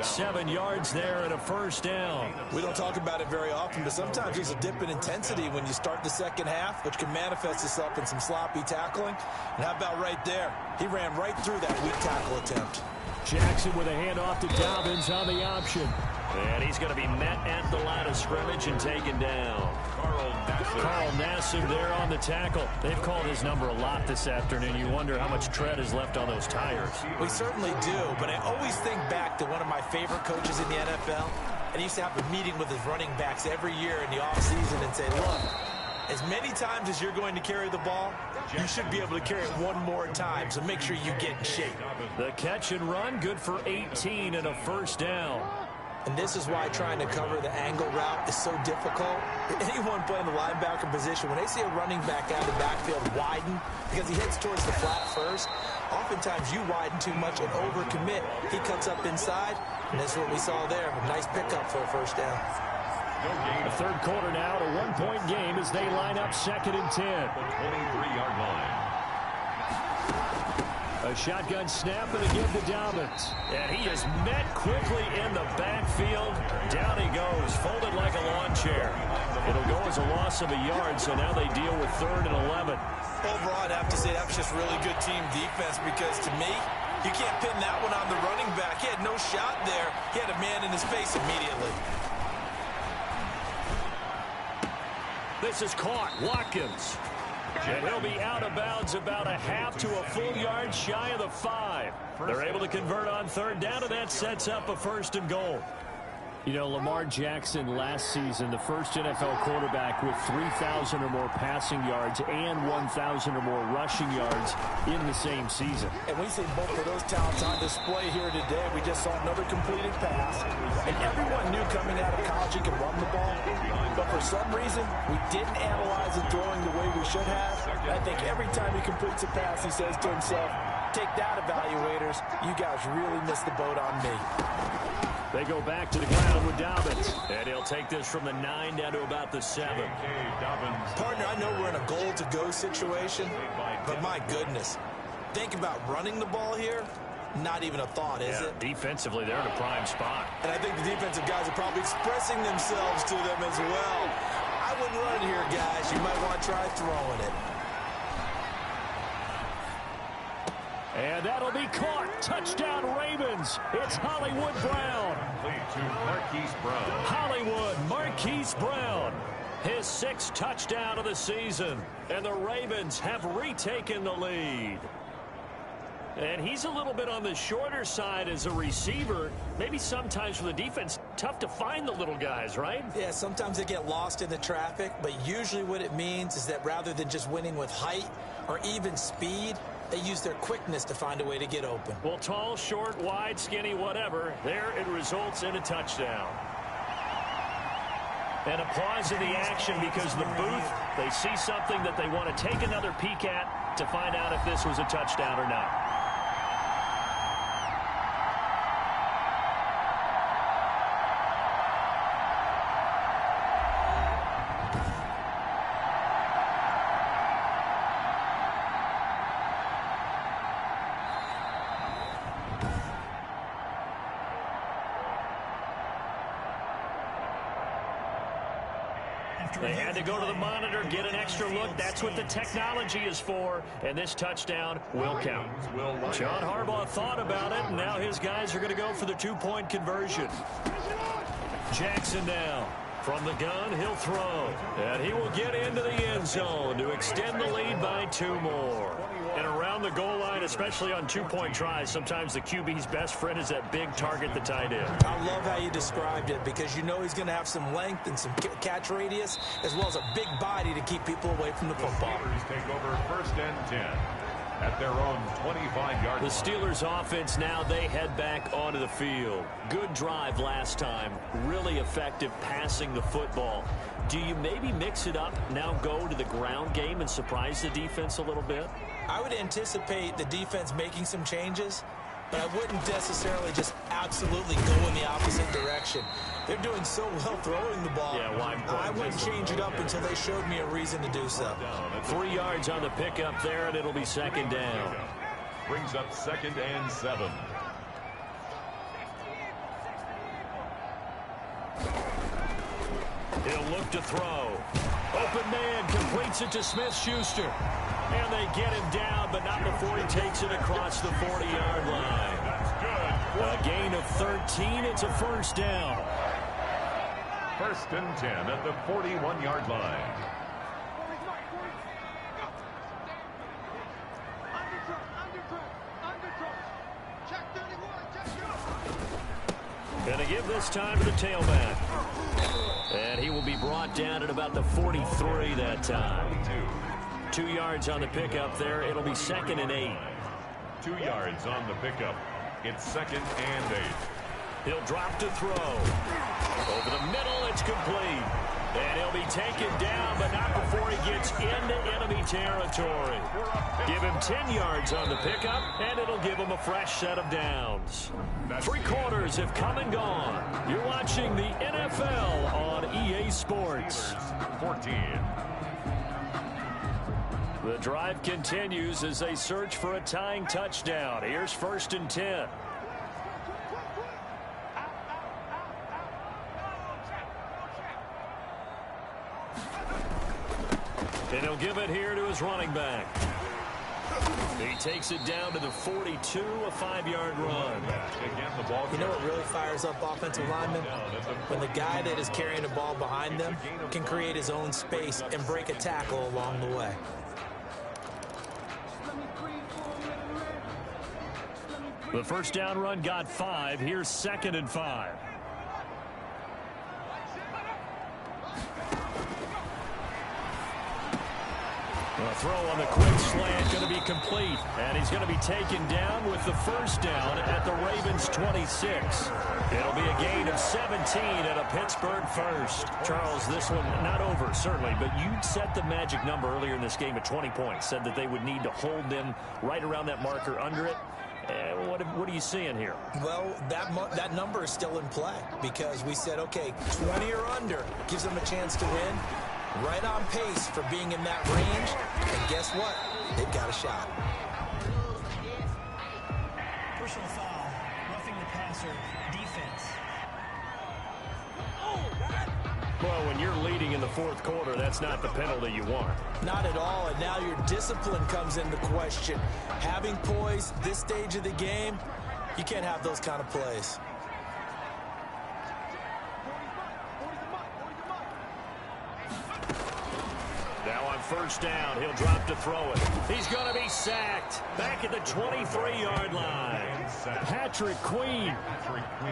7 yards there and a first down. We don't talk about it very often, but sometimes there's a dip in intensity when you start the 2nd half, which can manifest itself in some sloppy tackling. And how about right there? He ran right through that weak tackle attempt. Jackson with a handoff to Dobbins on the option. And he's going to be met at the line of scrimmage and taken down. Carl Nassib there on the tackle. They've called his number a lot this afternoon. You wonder how much tread is left on those tires. We certainly do, but I always think back to one of my favorite coaches in the NFL. And he used to have a meeting with his running backs every year in the offseason and say, look, As many times as you're going to carry the ball, you should be able to carry it one more time, so make sure you get in shape. The catch and run, good for 18 and a first down. And this is why trying to cover the angle route is so difficult. Anyone playing the linebacker position, when they see a running back out of the backfield widen because he heads towards the flat first, oftentimes you widen too much and overcommit. He cuts up inside, and that's what we saw there. A nice pickup for a first down. The third quarter now, a one-point game as they line up 2nd and 10. The 23-yard line. A shotgun snap and again to Dobbins. And he is met quickly in the backfield. Down he goes, folded like a lawn chair. It'll go as a loss of a yard, so now they deal with 3rd and 11. Overall, I'd have to say that was just really good team defense because, to me, you can't pin that one on the running back. He had no shot there. He had a man in his face immediately. This is caught. Watkins. And he'll be out of bounds about a half to a full yard shy of the 5. They're able to convert on 3rd down, and that sets up a 1st and goal. You know, Lamar Jackson last season, the first NFL quarterback with 3,000 or more passing yards and 1,000 or more rushing yards in the same season. And we see both of those talents on display here today. We just saw another completed pass. And everyone knew coming out of college he could run the ball. But for some reason, we didn't analyze the throwing the way we should have. I think every time he completes a pass, he says to himself, take that, evaluators. You guys really missed the boat on me. They go back to the ground with Dobbins. And he'll take this from the 9 down to about the 7. Partner, I know we're in a goal-to-go situation, but my goodness. Think about running the ball here. Not even a thought, is it? Defensively, they're in a prime spot. And I think the defensive guys are probably expressing themselves to them as well. I wouldn't run it here, guys. You might want to try throwing it. And that'll be caught. Touchdown, Ravens. It's Hollywood Brown. To Marquise Brown. Hollywood, Marquise Brown. His 6th touchdown of the season. And the Ravens have retaken the lead. And he's a little bit on the shorter side as a receiver. Maybe sometimes for the defense, tough to find the little guys, right? Yeah, sometimes they get lost in the traffic, but usually what it means is that rather than just winning with height or even speed, they use their quickness to find a way to get open. Well, tall, short, wide, skinny, whatever, there it results in a touchdown. And a pause in the action because the booth, they see something that they want to take another peek at to find out if this was a touchdown or not. They had to go to the monitor, get an extra look. That's what the technology is for, and this touchdown will count. John Harbaugh thought about it, and now his guys are going to go for the 2-point conversion. Jackson now. From the gun, he'll throw. And he will get into the end zone to extend the lead by 2 more. And around the goal line, especially on 2-point tries, sometimes the QB's best friend is that big target, the tight end. I love how you described it because you know he's going to have some length and some catch radius as well as a big body to keep people away from the football. The Steelers take over 1st and 10 at their own 25-yard line. The Steelers offense now, they head back onto the field. Good drive last time. Really effective passing the football. Do you maybe mix it up, now go to the ground game and surprise the defense a little bit? I would anticipate the defense making some changes, but I wouldn't necessarily just absolutely go in the opposite direction. They're doing so well throwing the ball. Yeah, I wouldn't change it up until they showed me a reason to do so. 3 yards on the pickup there, and it'll be 2nd down. Brings up 2nd and 7. He'll look to throw. Open man completes it to Smith-Schuster. And they get him down, but not before he takes it across the 40-yard line. That's good. A gain of 13. It's a 1st down. 1st and 10 at the 41-yard line. Gonna give this time to the tailback. And he will be brought down at about the 43 that time. 2 yards on the pickup there. It'll be 2nd and 8. 2 yards on the pickup. It's 2nd and 8. He'll drop to throw. Over the middle, it's complete. And he'll be taken down, but not before he gets into enemy territory. Give him 10 yards on the pickup, and it'll give him a fresh set of downs. 3 quarters have come and gone. You're watching the NFL on EA Sports. 14. The drive continues as they search for a tying touchdown. Here's 1st and 10. And he'll give it here to his running back. He takes it down to the 42, a 5-yard run. You know what really fires up offensive linemen? When the guy that is carrying the ball behind them can create his own space and break a tackle along the way. The first down run got 5. Here's 2nd and 5. A throw on the quick slant going to be complete. And he's going to be taken down with the first down at the Ravens' 26. It'll be a gain of 17 and a Pittsburgh first. Charles, this one not over, certainly, but you set the magic number earlier in this game at 20 points. Said that they would need to hold them right around that marker under it. What are you seeing here? Well, that number is still in play because we said, okay, 20 or under gives them a chance to win. Right on pace for being in that range. And guess what? They've got a shot. Personal foul. Roughing the passer. Defense. Well, when you're leading in the 4th quarter, that's not the penalty you want. Not at all, and now your discipline comes into question. Having poise this stage of the game, you can't have those kind of plays. Now on first down, he'll drop to throw it. He's going to be sacked back at the 23-yard line. Patrick Queen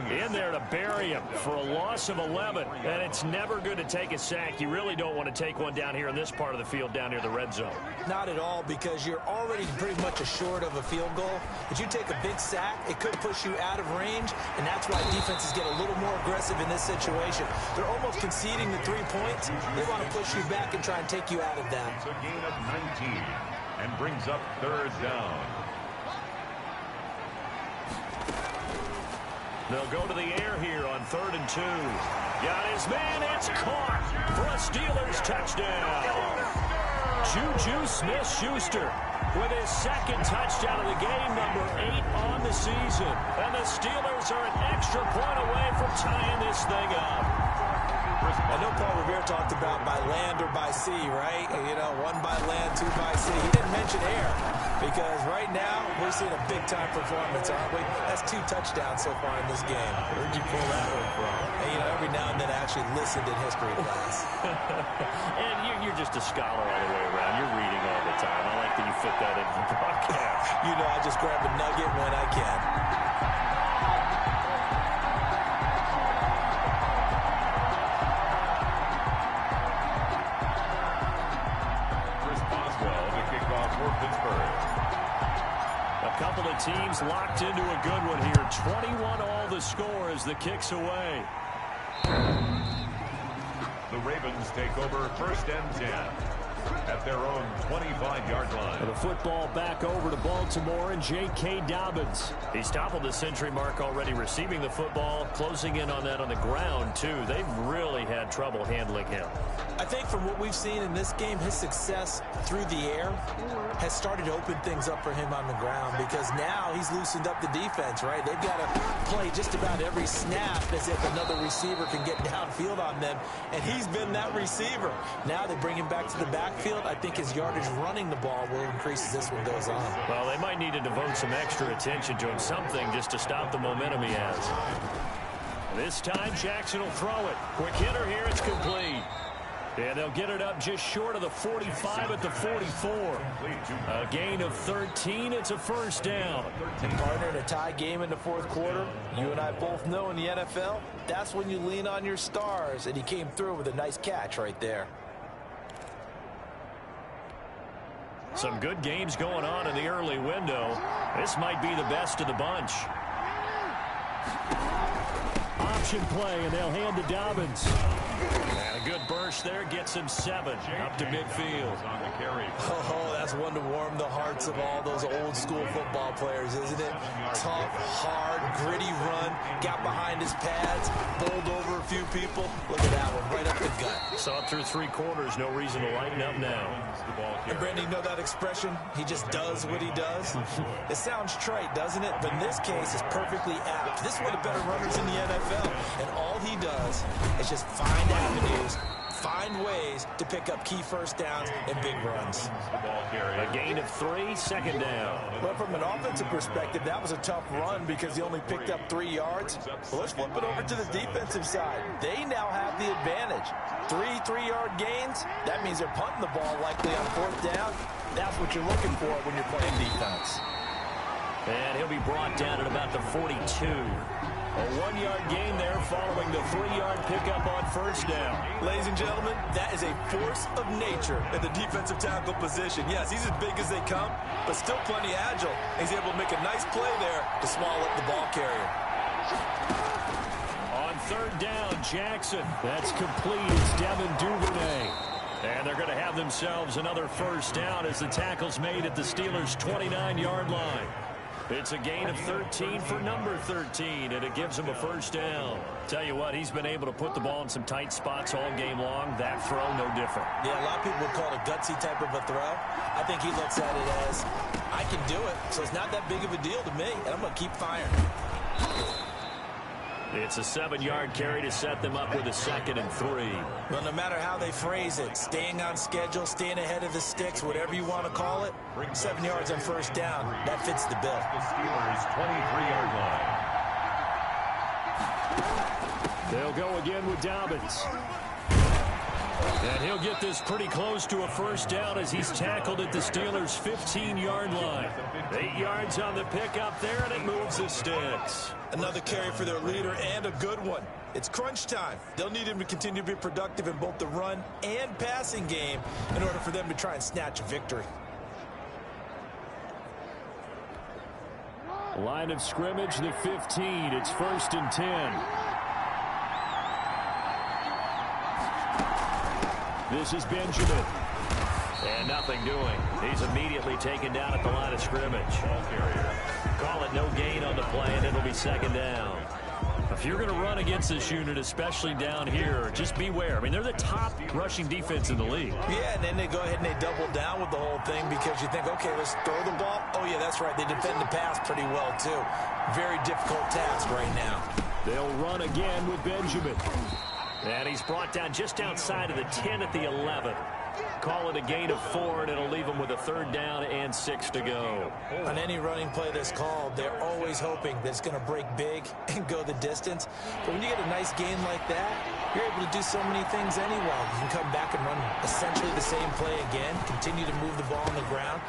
in there to bury him for a loss of 11. And it's never good to take a sack. You really don't want to take one down here in this part of the field down near the red zone. Not at all, because you're already pretty much assured of a field goal. If you take a big sack, it could push you out of range, and that's why defenses get a little more aggressive in this situation. They're almost conceding the 3 points. They want to push you back and try and take you out of that. It's a gain of 19 and brings up 3rd down. They'll go to the air here on 3rd and 2. Got his man. It's caught for a Steelers touchdown. Juju Smith-Schuster with his 2nd touchdown of the game, number 8 on the season. And the Steelers are an extra point away from tying this thing up. I know Paul Revere talked about by land or by sea, right? You know, 1 by land, 2 by sea. He didn't mention air because right now we're seeing a big-time performance, aren't we? That's 2 touchdowns so far in this game. Where'd you pull that one from? And, you know, every now and then I actually listened in history class. And you're just a scholar all the way around. You're reading all the time. I like that you fit that into the broadcast. You know, I just grab a nugget when I can. Pittsburgh. A couple of teams locked into a good one here. 21 all the score as the kick's away. The Ravens take over 1st and 10 at their own 25-yard line. And the football back over to Baltimore and J.K. Dobbins. He's toppled the century mark already receiving the football, closing in on that on the ground, too. They've really had trouble handling him. I think from what we've seen in this game, his success through the air has started to open things up for him on the ground because now he's loosened up the defense, right? They've got to play just about every snap as if another receiver can get downfield on them, and he's been that receiver. Now they bring him back to the backfield. I think his yardage running the ball will increase as this one goes on. Well, they might need to devote some extra attention to him, something just to stop the momentum he has. This time, Jackson will throw it. Quick hitter here, it's complete. And they'll get it up just short of the 45 at the 44. A gain of 13. It's a first down. And partner, in a tie game in the fourth quarter, you and I both know in the NFL, that's when you lean on your stars. And he came through with a nice catch right there. Some good games going on in the early window. This might be the best of the bunch. Option play, and they'll hand to Dobbins. And a good burst there gets him 7 up to midfield. Oh, that's one to warm the hearts of all those old school football players, isn't it? Tough, hard, gritty run, got behind his pads, bowled over a few people. Look at that one, right up the gut. Saw it through 3 quarters, no reason to lighten up now. And Brandon, you know that expression? He just does what he does. It sounds trite, doesn't it? But in this case, it's perfectly apt. This is one of the better runners in the NFL. And all he does is just find avenues, find ways to pick up key first downs and big runs. A gain of 3, second down. Well, from an offensive perspective, that was a tough run because he only picked up 3 yards. Well, let's flip it over to the defensive side. They now have the advantage. 3 3-yard gains. That means they're punting the ball likely on 4th down. That's what you're looking for when you're playing defense. And he'll be brought down at about the 42. A 1-yard gain there following the 3-yard pickup on first down. Ladies and gentlemen, that is a force of nature in the defensive tackle position. Yes, he's as big as they come, but still plenty agile. He's able to make a nice play there to swallow up the ball carrier. On 3rd down, Jackson. That's complete. It's Devin Duvernay. And they're going to have themselves another first down as the tackle's made at the Steelers' 29-yard line. It's a gain of 13 for number 13, and it gives him a first down. Tell you what, he's been able to put the ball in some tight spots all game long. That throw, no different. Yeah, a lot of people would call it a gutsy type of a throw. I think he looks at it as, I can do it, so it's not that big of a deal to me, and I'm going to keep firing. It's a 7-yard carry to set them up with a 2nd and 3. Well, no matter how they phrase it, staying on schedule, staying ahead of the sticks, whatever you want to call it, 7 yards on first down, that fits the bill. The Steelers' 23-yard line. They'll go again with Dobbins. And he'll get this pretty close to a first down as he's tackled at the Steelers' 15-yard line. 8 yards on the pickup there, and it moves the sticks. Another carry for their leader, and a good one. It's crunch time. They'll need him to continue to be productive in both the run and passing game in order for them to try and snatch a victory. Line of scrimmage, the 15. It's 1st and 10. This is Benjamin. And nothing doing. He's immediately taken down at the line of scrimmage. Call it no gain on the play, and it'll be 2nd down. If you're going to run against this unit, especially down here, just beware. I mean, they're the top rushing defense in the league. Yeah, and then they go ahead and they double down with the whole thing because you think, okay, let's throw the ball. Oh, yeah, that's right. They defend the pass pretty well, too. Very difficult task right now. They'll run again with Benjamin. And he's brought down just outside of the 10 at the 11. Call it a gain of 4, and it'll leave him with a 3rd down and 6 to go. On any running play that's called, they're always hoping that it's going to break big and go the distance. But when you get a nice gain like that, you're able to do so many things anyway. You can come back and run essentially the same play again, continue to move the ball on the ground.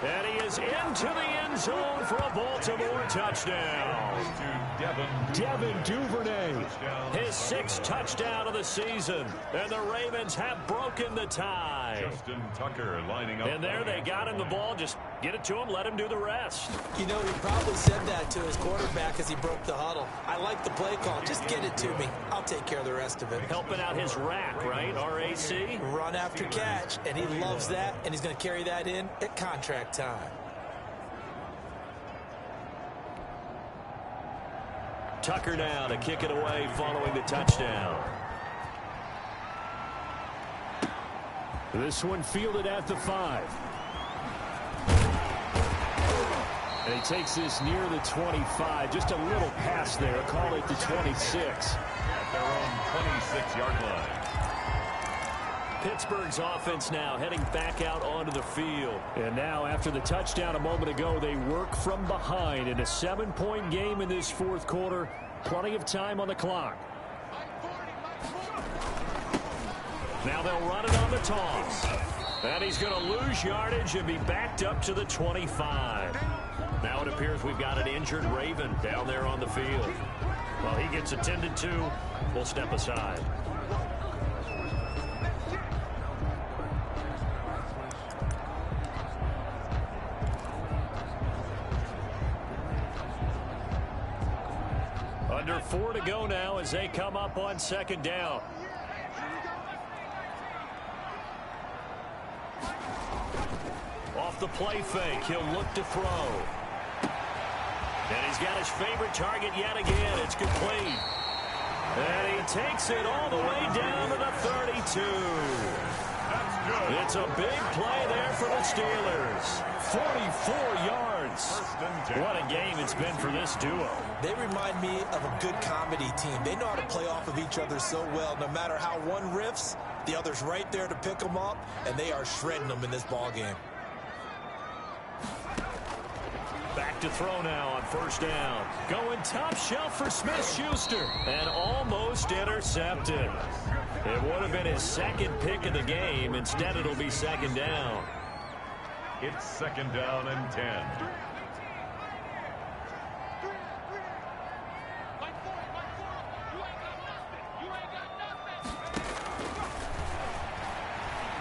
And he is into the end zone for a Baltimore touchdown. Devin Duvernay, his 6th touchdown of the season. And the Ravens have broken the tie. Justin Tucker lining up. And there they got him the ball. Just get it to him, let him do the rest. You know, he probably said that to his quarterback as he broke the huddle. I like the play call. Just get it to me. I'll take care of the rest of it. Helping out his rack, right? RAC? Run after catch, and he loves that, and he's going to carry that in at contract time. Tucker now to kick it away following the touchdown. This one fielded at the 5. And he takes this near the 25. Just a little pass there. Call it the 26. At their own 26-yard line. Pittsburgh's offense now heading back out onto the field. And now after the touchdown a moment ago, they work from behind in a 7-point game in this 4th quarter. Plenty of time on the clock. Now they'll run it on the toss. And he's going to lose yardage and be backed up to the 25. Now it appears we've got an injured Raven down there on the field. While he gets attended to, we'll step aside. Under 4 to go now as they come up on second down. Off the play fake, he'll look to throw. And he's got his favorite target yet again. It's complete. And he takes it all the way down to the 32. It's a big play there for the Steelers. 44 yards. What a game it's been for this duo. They remind me of a good comedy team. They know how to play off of each other so well. No matter how one riffs, the other's right there to pick them up, and they are shredding them in this ball game. Back to throw now on first down. Going top shelf for Smith-Schuster. And almost intercepted. It would have been his second pick of the game. Instead, it'll be second down. It's second down and 10.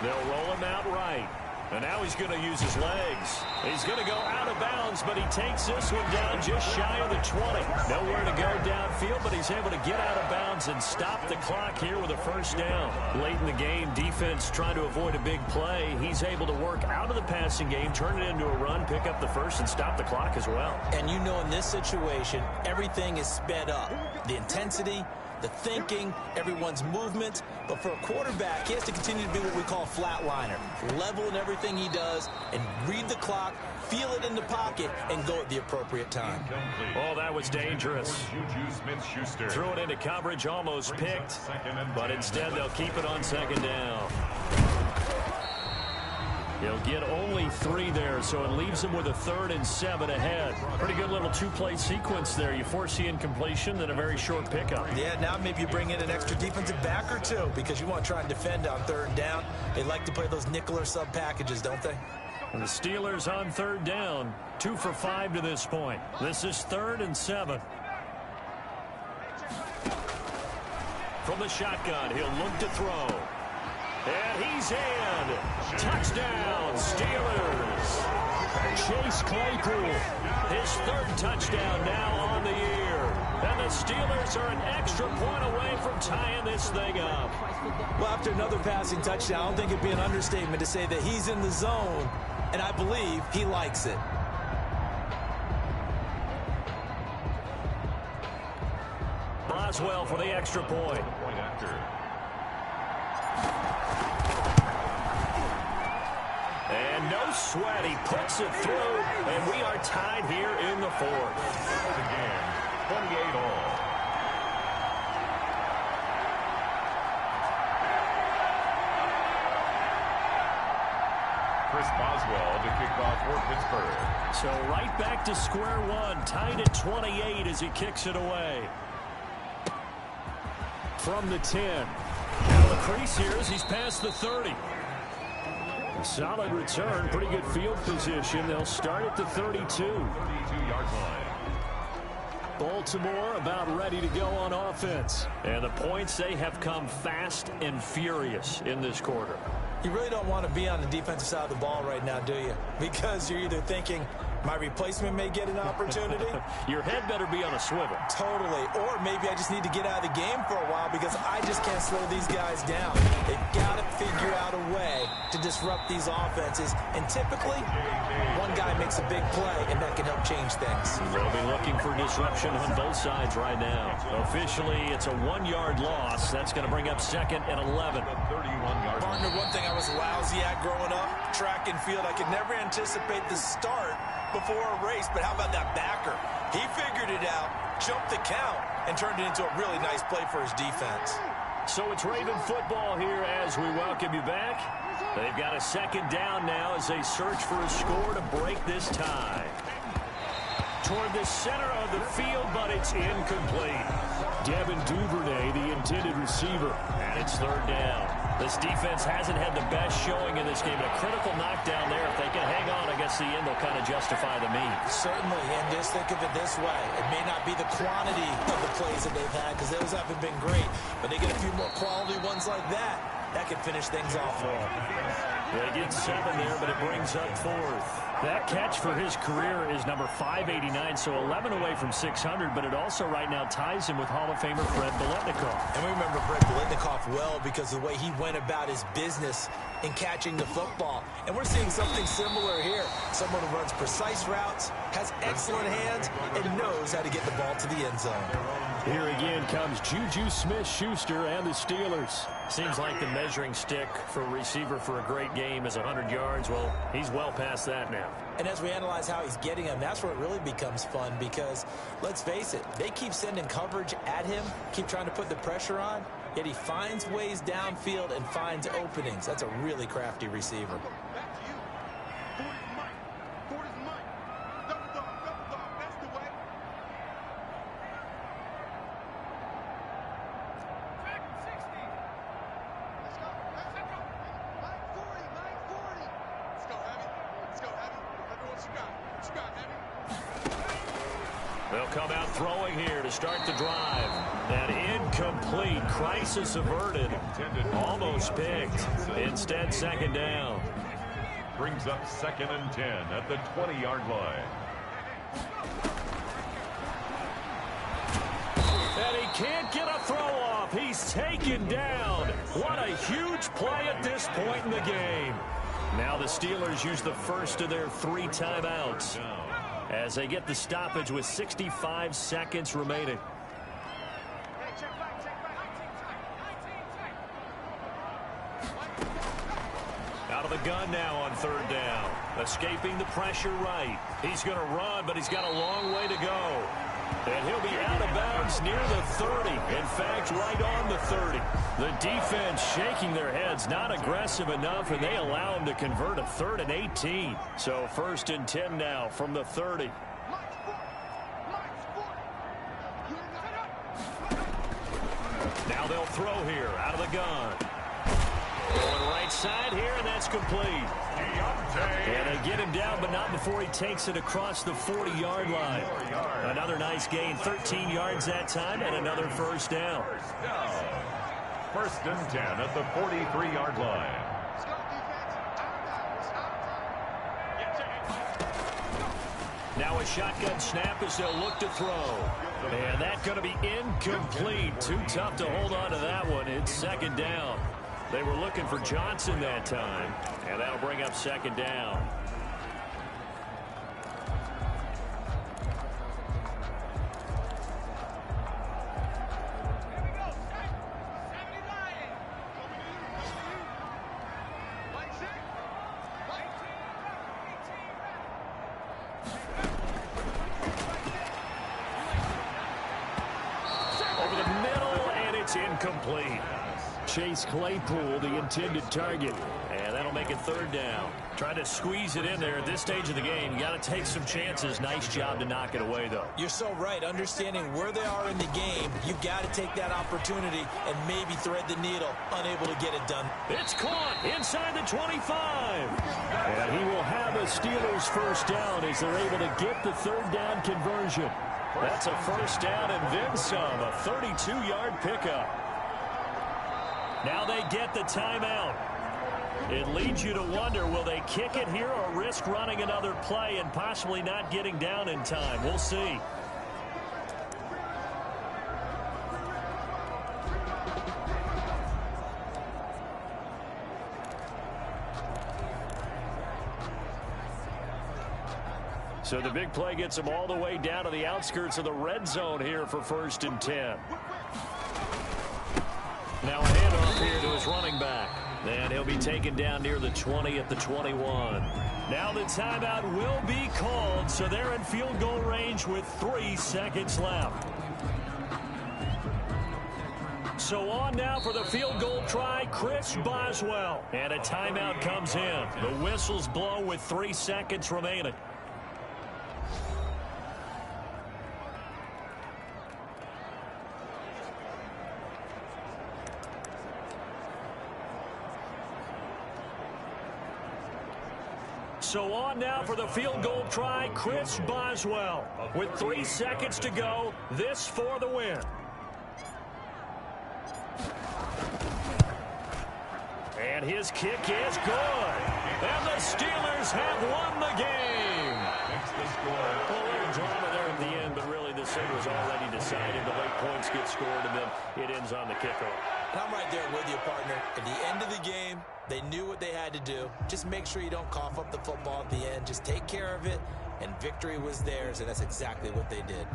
They'll roll him out right. And now he's going to use his legs. He's going to go out of bounds, but he takes this one down just shy of the 20. Nowhere to go downfield, but he's able to get out of bounds and stop the clock here with a first down. Late in the game, defense trying to avoid a big play. He's able to work out of the passing game, turn it into a run, pick up the first, and stop the clock as well. And you know in this situation, everything is sped up. The intensity, the thinking, everyone's movement. But for a quarterback, he has to continue to be what we call a flatliner. Level in everything he does and read the clock, feel it in the pocket, and go at the appropriate time. Oh, that was dangerous. Threw it into coverage, almost picked. But instead, they'll keep it on second down. He'll get only 3 there, so it leaves him with a 3rd and 7 ahead. Pretty good little 2-play sequence there. You foresee incompletion, then a very short pickup. Yeah, now maybe you bring in an extra defensive back or two because you want to try and defend on 3rd down. They like to play those nickel or sub packages, don't they? And the Steelers on 3rd down, 2 for 5 to this point. This is 3rd and 7. From the shotgun, he'll look to throw. And he's in. Touchdown, Steelers. Chase Claypool, his 3rd touchdown now on the year. And the Steelers are an extra point away from tying this thing up. Well, after another passing touchdown, I don't think it'd be an understatement to say that he's in the zone, and I believe he likes it. Boswell for the extra point. And no sweat, he puts it through, and we are tied here in the 4th. Again, 28 all. Chris Boswell to kick off for Pittsburgh. So right back to square one, tied at 28 as he kicks it away. From the 10. Now the crease here as he's past the 30. A solid return, pretty good field position. They'll start at the 32. 32-yard line. Baltimore about ready to go on offense. And the points, they have come fast and furious in this quarter. You really don't want to be on the defensive side of the ball right now, do you? Because you're either thinking, my replacement may get an opportunity. Your head better be on a swivel. Totally. Or maybe I just need to get out of the game for a while because I just can't slow these guys down. They've got to figure out a way to disrupt these offenses. And typically, one guy makes a big play, and that can help change things. They'll be looking for disruption on both sides right now. Officially, it's a 1-yard loss. That's going to bring up 2nd and 11. Partner, one thing I was lousy at growing up, track and field, I could never anticipate the start before a race, but how about that backer? He figured it out, jumped the count, and turned it into a really nice play for his defense. So it's Raven football here as we welcome you back. They've got a 2nd down now as they search for a score to break this tie. Toward the center of the field, but it's incomplete. Devin Duvernay, the intended receiver, and it's 3rd down. This defense hasn't had the best showing in this game. A critical knockdown there. If they can hang on against the end, they'll kind of justify the means. Certainly, and just think of it this way. It may not be the quantity of the plays that they've had because those haven't been great, but they get a few more quality ones like that. That could finish things off for them. They get 7 there, but it brings up 4th. That catch for his career is number 589, so 11 away from 600, but it also right now ties him with Hall of Famer Fred Biletnikoff. And we remember Fred Biletnikoff well because of the way he went about his business in catching the football. And we're seeing something similar here. Someone who runs precise routes, has excellent hands, and knows how to get the ball to the end zone. Here again comes Juju Smith-Schuster and the Steelers. Seems like the measuring stick for a receiver for a great game is 100 yards. Well, he's well past that now. And as we analyze how he's getting them, that's where it really becomes fun because, let's face it, they keep sending coverage at him, keep trying to put the pressure on, yet he finds ways downfield and finds openings. That's a really crafty receiver. They'll come out throwing here to start the drive. That incomplete, crisis averted, almost picked. Instead, 2nd down. Brings up 2nd and 10 at the 20-yard line. And he can't get a throw off. He's taken down. What a huge play at this point in the game. Now the Steelers use the first of their 3 timeouts as they get the stoppage with 65 seconds remaining. Out of the gun now on 3rd down. Escaping the pressure right. He's going to run, but he's got a long way to go. And he'll be out of bounds near the 30. In fact, right on the 30. The defense shaking their heads, not aggressive enough, and they allow him to convert a 3rd and 18. So 1st and 10 now from the 30. Now they'll throw here out of the gun. Going right side here, and that's complete. And they get him down, but not before he takes it across the 40-yard line. Another nice gain, 13 yards that time, and another 1st down. 1st and 10 at the 43-yard line. Now a shotgun snap as they'll look to throw. And that's going to be incomplete. Too tough to hold on to that one. It's 2nd down. They were looking for Johnson that time, and that'll bring up 2nd down. Over the middle, and it's incomplete. Chase Claypool, the intended target. And that'll make it 3rd down. Trying to squeeze it in there at this stage of the game. You got to take some chances. Nice job to knock it away, though. You're so right. Understanding where they are in the game, you've got to take that opportunity and maybe thread the needle. Unable to get it done. It's caught inside the 25. And he will have a Steelers 1st down as they're able to get the 3rd down conversion. That's a 1st down and then some. A 32-yard pickup. Now they get the timeout. It leads you to wonder, will they kick it here or risk running another play and possibly not getting down in time? We'll see. So the big play gets them all the way down to the outskirts of the red zone here for 1st and 10. Now a handoff here to his running back. And he'll be taken down near the 20 at the 21. Now the timeout will be called, so they're in field goal range with 3 seconds left. So on now for the field goal try, Chris Boswell. And a timeout comes in. The whistles blow with 3 seconds remaining. So on now for the field goal try, Chris Boswell. With 3 seconds to go, this for the win. And his kick is good. And the Steelers have won the game. A little drama there at the end, but really this thing was already decided. The late points get scored, and then it ends on the kickoff. And I'm right there with you, partner. At the end of the game, they knew what they had to do. Just make sure you don't cough up the football at the end. Just take care of it, and victory was theirs, and that's exactly what they did.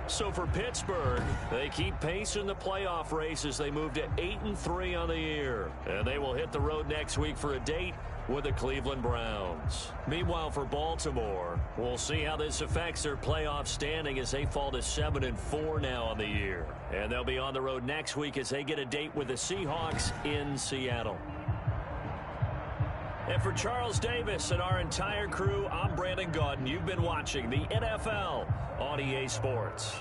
So for Pittsburgh, they keep pace in the playoff race as they move to 8-3 on the year. And they will hit the road next week for a date with the Cleveland Browns. Meanwhile, for Baltimore, we'll see how this affects their playoff standing as they fall to 7-4 now on the year. And they'll be on the road next week as they get a date with the Seahawks in Seattle. And for Charles Davis and our entire crew, I'm Brandon Gaudin. You've been watching the NFL on EA Sports.